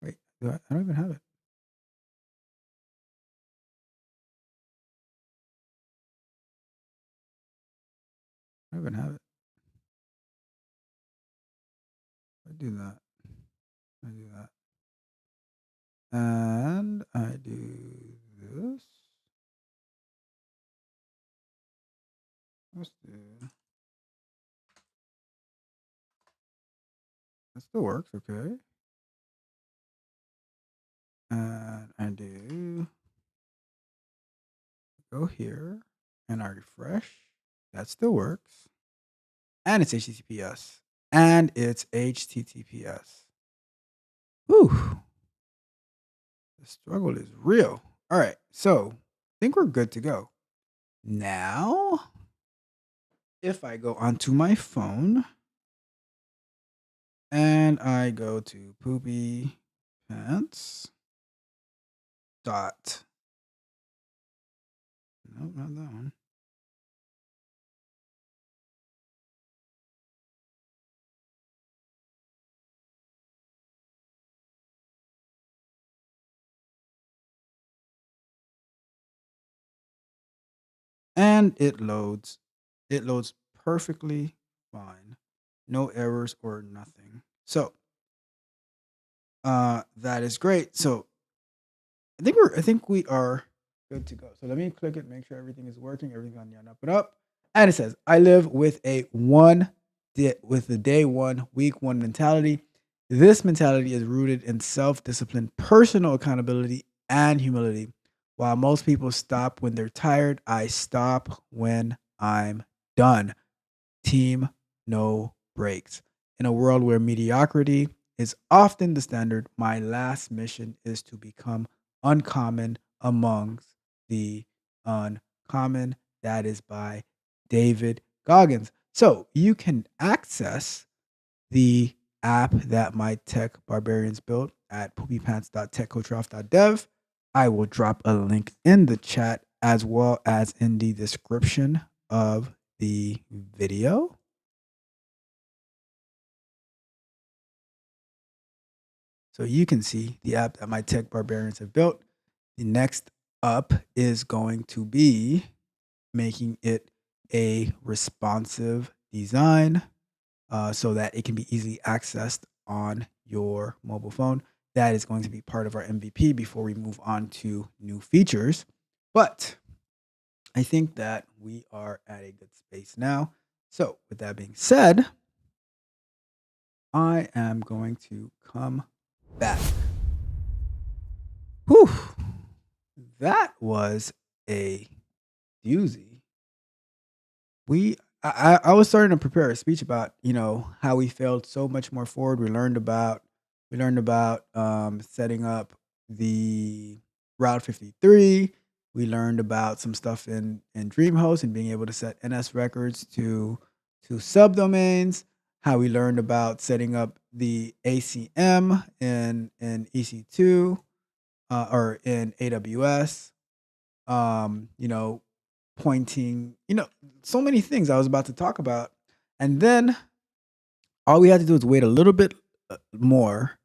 Wait, I don't even have it. I don't even have it. I do that. I do that. And I do this. Let's do. That still works, okay. And I do go here and I refresh. That still works. And it's HTTPS. And it's HTTPS. Whew. The struggle is real. All right. So I think we're good to go. Now, if I go onto my phone and I go to poopy pants dot. Nope, not that one. And it loads. It loads perfectly fine. No errors or nothing. So that is great. So I think we are good to go. So let me click it, make sure everything is working, everything's on the up and up. And it says, I live with a day one, week one mentality. This mentality is rooted in self-discipline, personal accountability, and humility. While most people stop when they're tired, I stop when I'm done. Team, no breaks. In a world where mediocrity is often the standard, my last mission is to become uncommon amongst the uncommon. That is by David Goggins. So you can access the app that my tech barbarians built at poopypants.techcoachralph.dev. I will drop a link in the chat as well as in the description of the video. So you can see the app that my tech barbarians have built. The next up is going to be making it a responsive design so that it can be easily accessed on your mobile phone. That is going to be part of our MVP before we move on to new features. But I think that we are at a good space now. So with that being said, I am going to come back. Whew. That was a doozy. I was starting to prepare a speech about, how we failed so much more forward. We learned about setting up the Route 53. We learned about some stuff in DreamHost and being able to set NS records to subdomains. How we learned about setting up the ACM in EC2 or in AWS. Pointing, so many things I was about to talk about. And then all we had to do is wait a little bit more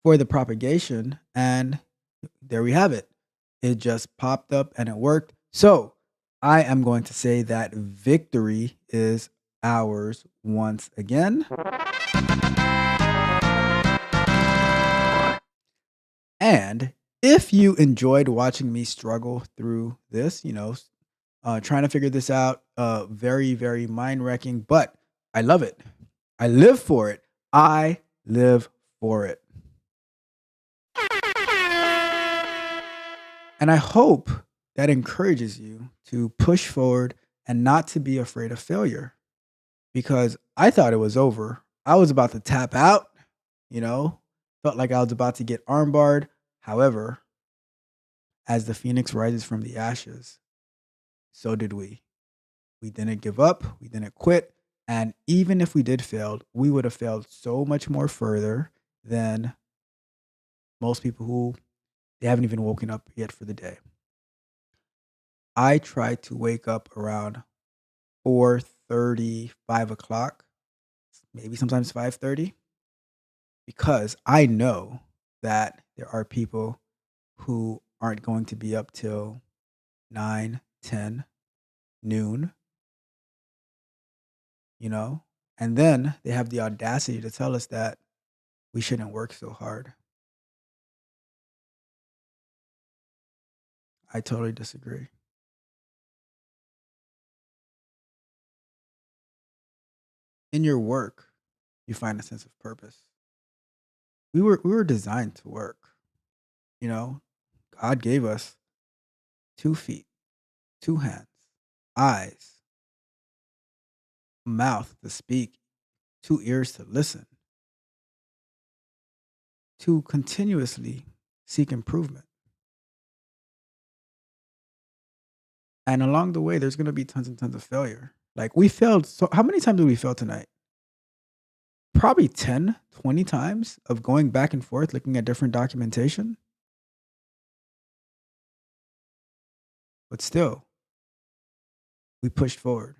for the propagation. And there we have it. It just popped up and it worked. So I am going to say that victory is ours once again. And if you enjoyed watching me struggle through this, trying to figure this out, very, very mind-wrecking, but I love it. I live for it. I live for it. And I hope that encourages you to push forward and not to be afraid of failure, because I thought it was over. I was about to tap out, felt like I was about to get armbarred. However, as the phoenix rises from the ashes, so did we. We didn't give up. We didn't quit. And even if we did fail, we would have failed so much more further than most people who they haven't even woken up yet for the day. I try to wake up around 4:30, 5 o'clock, maybe sometimes 5:30, because I know that there are people who aren't going to be up till 9, 10, noon, and then they have the audacity to tell us that we shouldn't work so hard. I totally disagree. In your work, you find a sense of purpose. We were designed to work. God gave us 2 feet, 2 hands, eyes, a mouth to speak, 2 ears to listen, to continuously seek improvement. And along the way, there's going to be tons and tons of failure. Like we failed. So how many times did we fail tonight? Probably 10, 20 times of going back and forth, looking at different documentation. But still, we pushed forward.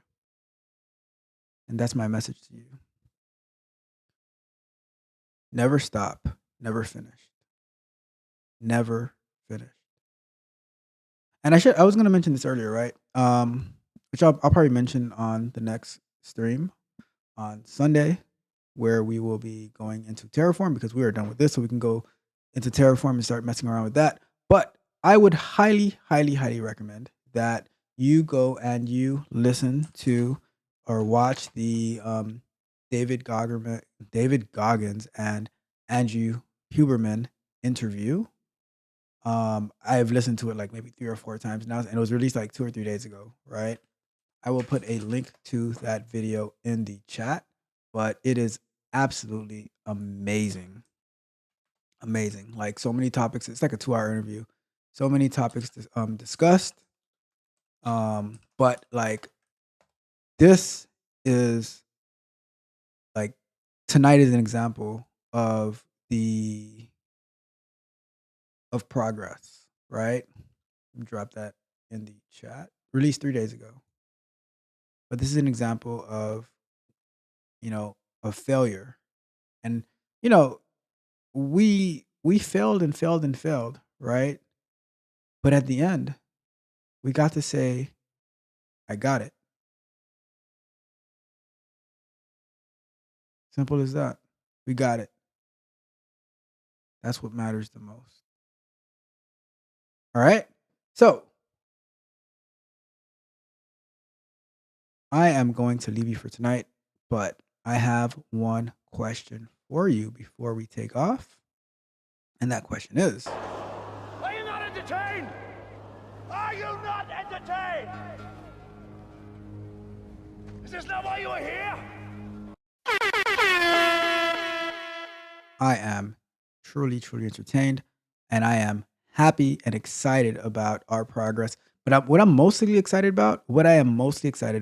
And that's my message to you. Never stop, never finished. Never finished. And I was going to mention this earlier, right? Which I'll probably mention on the next stream on Sunday, where we will be going into Terraform, because we are done with this, so we can go into Terraform and start messing around with that. But I would highly, highly, highly recommend that you go and you listen to or watch the David Goggins and Andrew Huberman interview. I've listened to it like maybe 3 or 4 times now, and it was released like 2 or 3 days ago, right? I will put a link to that video in the chat, but it is absolutely amazing. Amazing. Like so many topics. It's like a 2-hour interview. So many topics discussed. But like this is like tonight is an example of progress, right? Drop that in the chat. Released 3 days ago. But this is an example of, of failure. And, we failed and failed and failed, right? But at the end, we got to say, I got it. Simple as that. We got it. That's what matters the most. All right. So I am going to leave you for tonight, but I have one question for you before we take off. And that question is, Are you not entertained? Are you not entertained? Is this not why you are here? I am truly, truly entertained, and I am happy and excited about our progress. But what I am mostly excited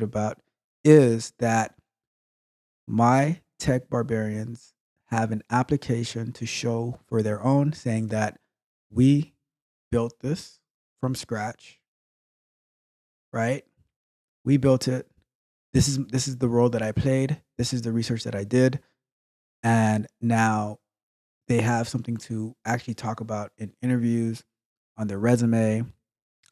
about is that my tech barbarians have an application to show for their own, saying that we built this from scratch, right? We built it. This is the role that I played. This is the research that I did. And now they have something to actually talk about in interviews, on their resume.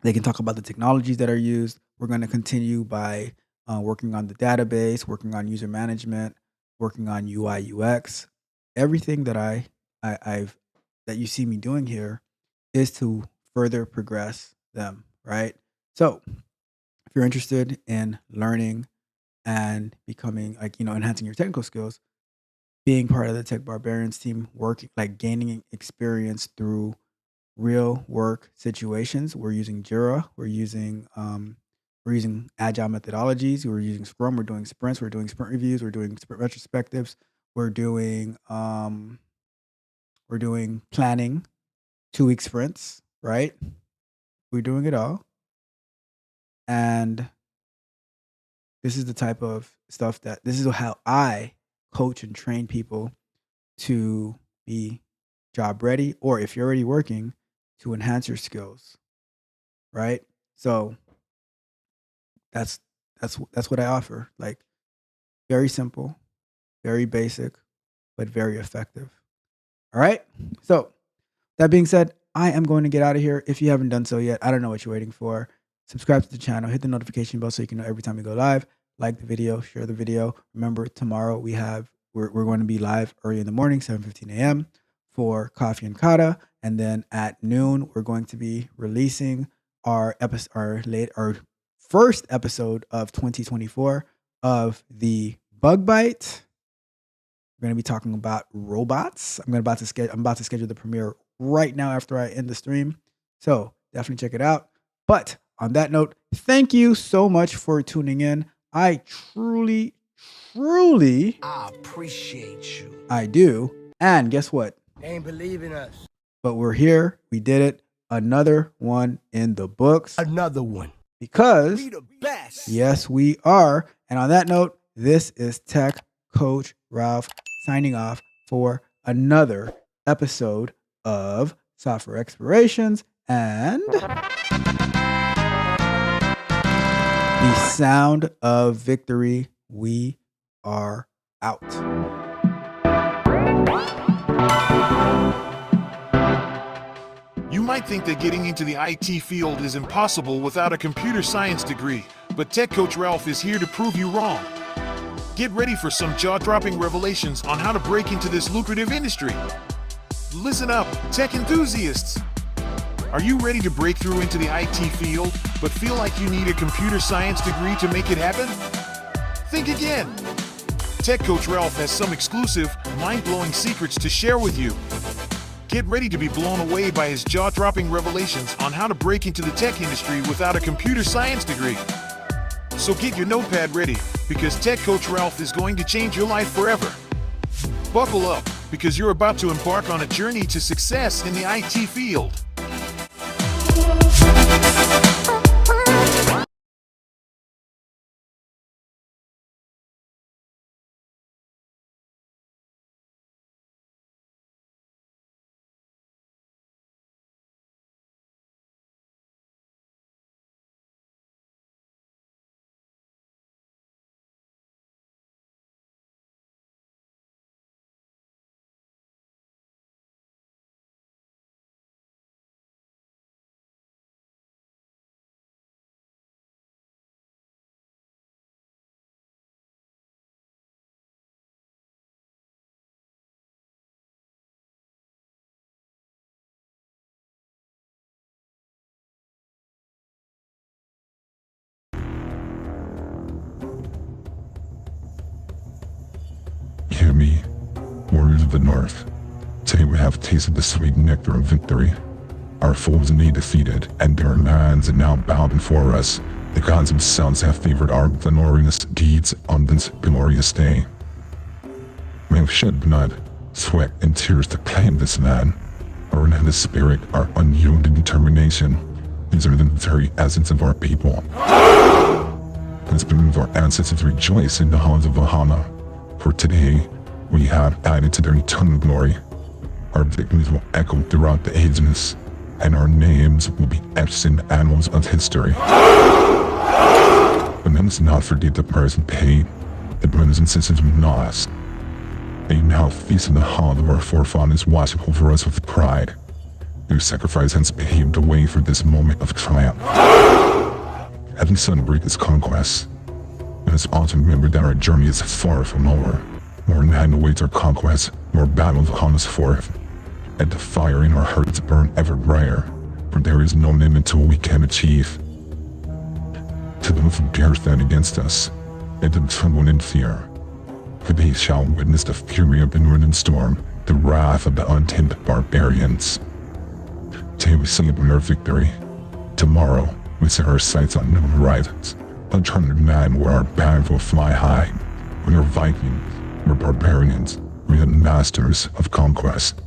They can talk about the technologies that are used. We're going to continue by working on the database, working on user management, working on UI UX. Everything that I've that you see me doing here is to further progress them, right? So if you're interested in learning and becoming enhancing your technical skills, being part of the Tech Barbarians team, gaining experience through real work situations. We're using Jira. We're using agile methodologies. We're using Scrum. We're doing sprints. We're doing sprint reviews. We're doing sprint retrospectives. We're doing planning, 2-week sprints. Right? We're doing it all, and this is the type of stuff this is how I coach and train people to be job ready, or if you're already working, to enhance your skills, right? So that's what I offer. Like, very simple, very basic, but very effective. All right. So that being said, I am going to get out of here. If you haven't done so yet, I don't know what you're waiting for. Subscribe to the channel, hit the notification bell so you can know every time we go live. Like the video, share the video. Remember, tomorrow we're going to be live early in the morning, 7:15 a.m. for Coffee and Kata, and then at noon we're going to be releasing our first episode of 2024 of the Bug Bite. We're going to be talking about robots. I'm about to schedule the premiere right now after I end the stream, so definitely check it out. But on that note, thank you so much for tuning in. I truly I appreciate you. I do. And guess what? Ain't believing us. But we're here. We did it. Another one in the books. Another one. Because We the best. yes, we are. And on that note, this is Tech Coach Ralph signing off for another episode of Software Explorations and the sound of victory. We are out. You might think that getting into the IT field is impossible without a computer science degree, but Tech Coach Ralph is here to prove you wrong. Get ready for some jaw-dropping revelations on how to break into this lucrative industry. Listen up, tech enthusiasts. Are you ready to break through into the IT field, but feel like you need a computer science degree to make it happen? Think again. Tech Coach Ralph has some exclusive, mind-blowing secrets to share with you. Get ready to be blown away by his jaw-dropping revelations on how to break into the tech industry without a computer science degree. So get your notepad ready, because Tech Coach Ralph is going to change your life forever. Buckle up, because you're about to embark on a journey to success in the IT field. Hear me, warriors of the North. Today we have tasted the sweet nectar of victory. Our foes indeed defeated, and their lands are now bow before us. The gods themselves have favored our glorious deeds on this glorious day. We have shed blood, sweat, and tears to claim this land. Our relentless spirit, our unyielding determination. These are the very essence of our people. It's been our ancestors rejoice in the halls of Valhalla. For today, we have added to their eternal glory. Our victories will echo throughout the ages, and our names will be etched in the annals of history. But let us not forget the present pain that brothers and sisters we lost. They now feast in the hall of our forefathers, watching over us with pride. Their sacrifice has paved the way for this moment of triumph. As we celebrate this conquest, let us also remember that our journey is far from over. More land awaits our conquest, more battles haunt us forth, and the fire in our hearts burn ever brighter, for there is no limit to what we can achieve. To those who dare stand against us, let them tremble in fear, for they shall witness the fury of the northern storm, the wrath of the untamed barbarians. Today we celebrate our victory. Tomorrow we set our sights on new horizons. Uncharted land where our banners will fly high. We are Vikings, we're barbarians, we are masters of conquest.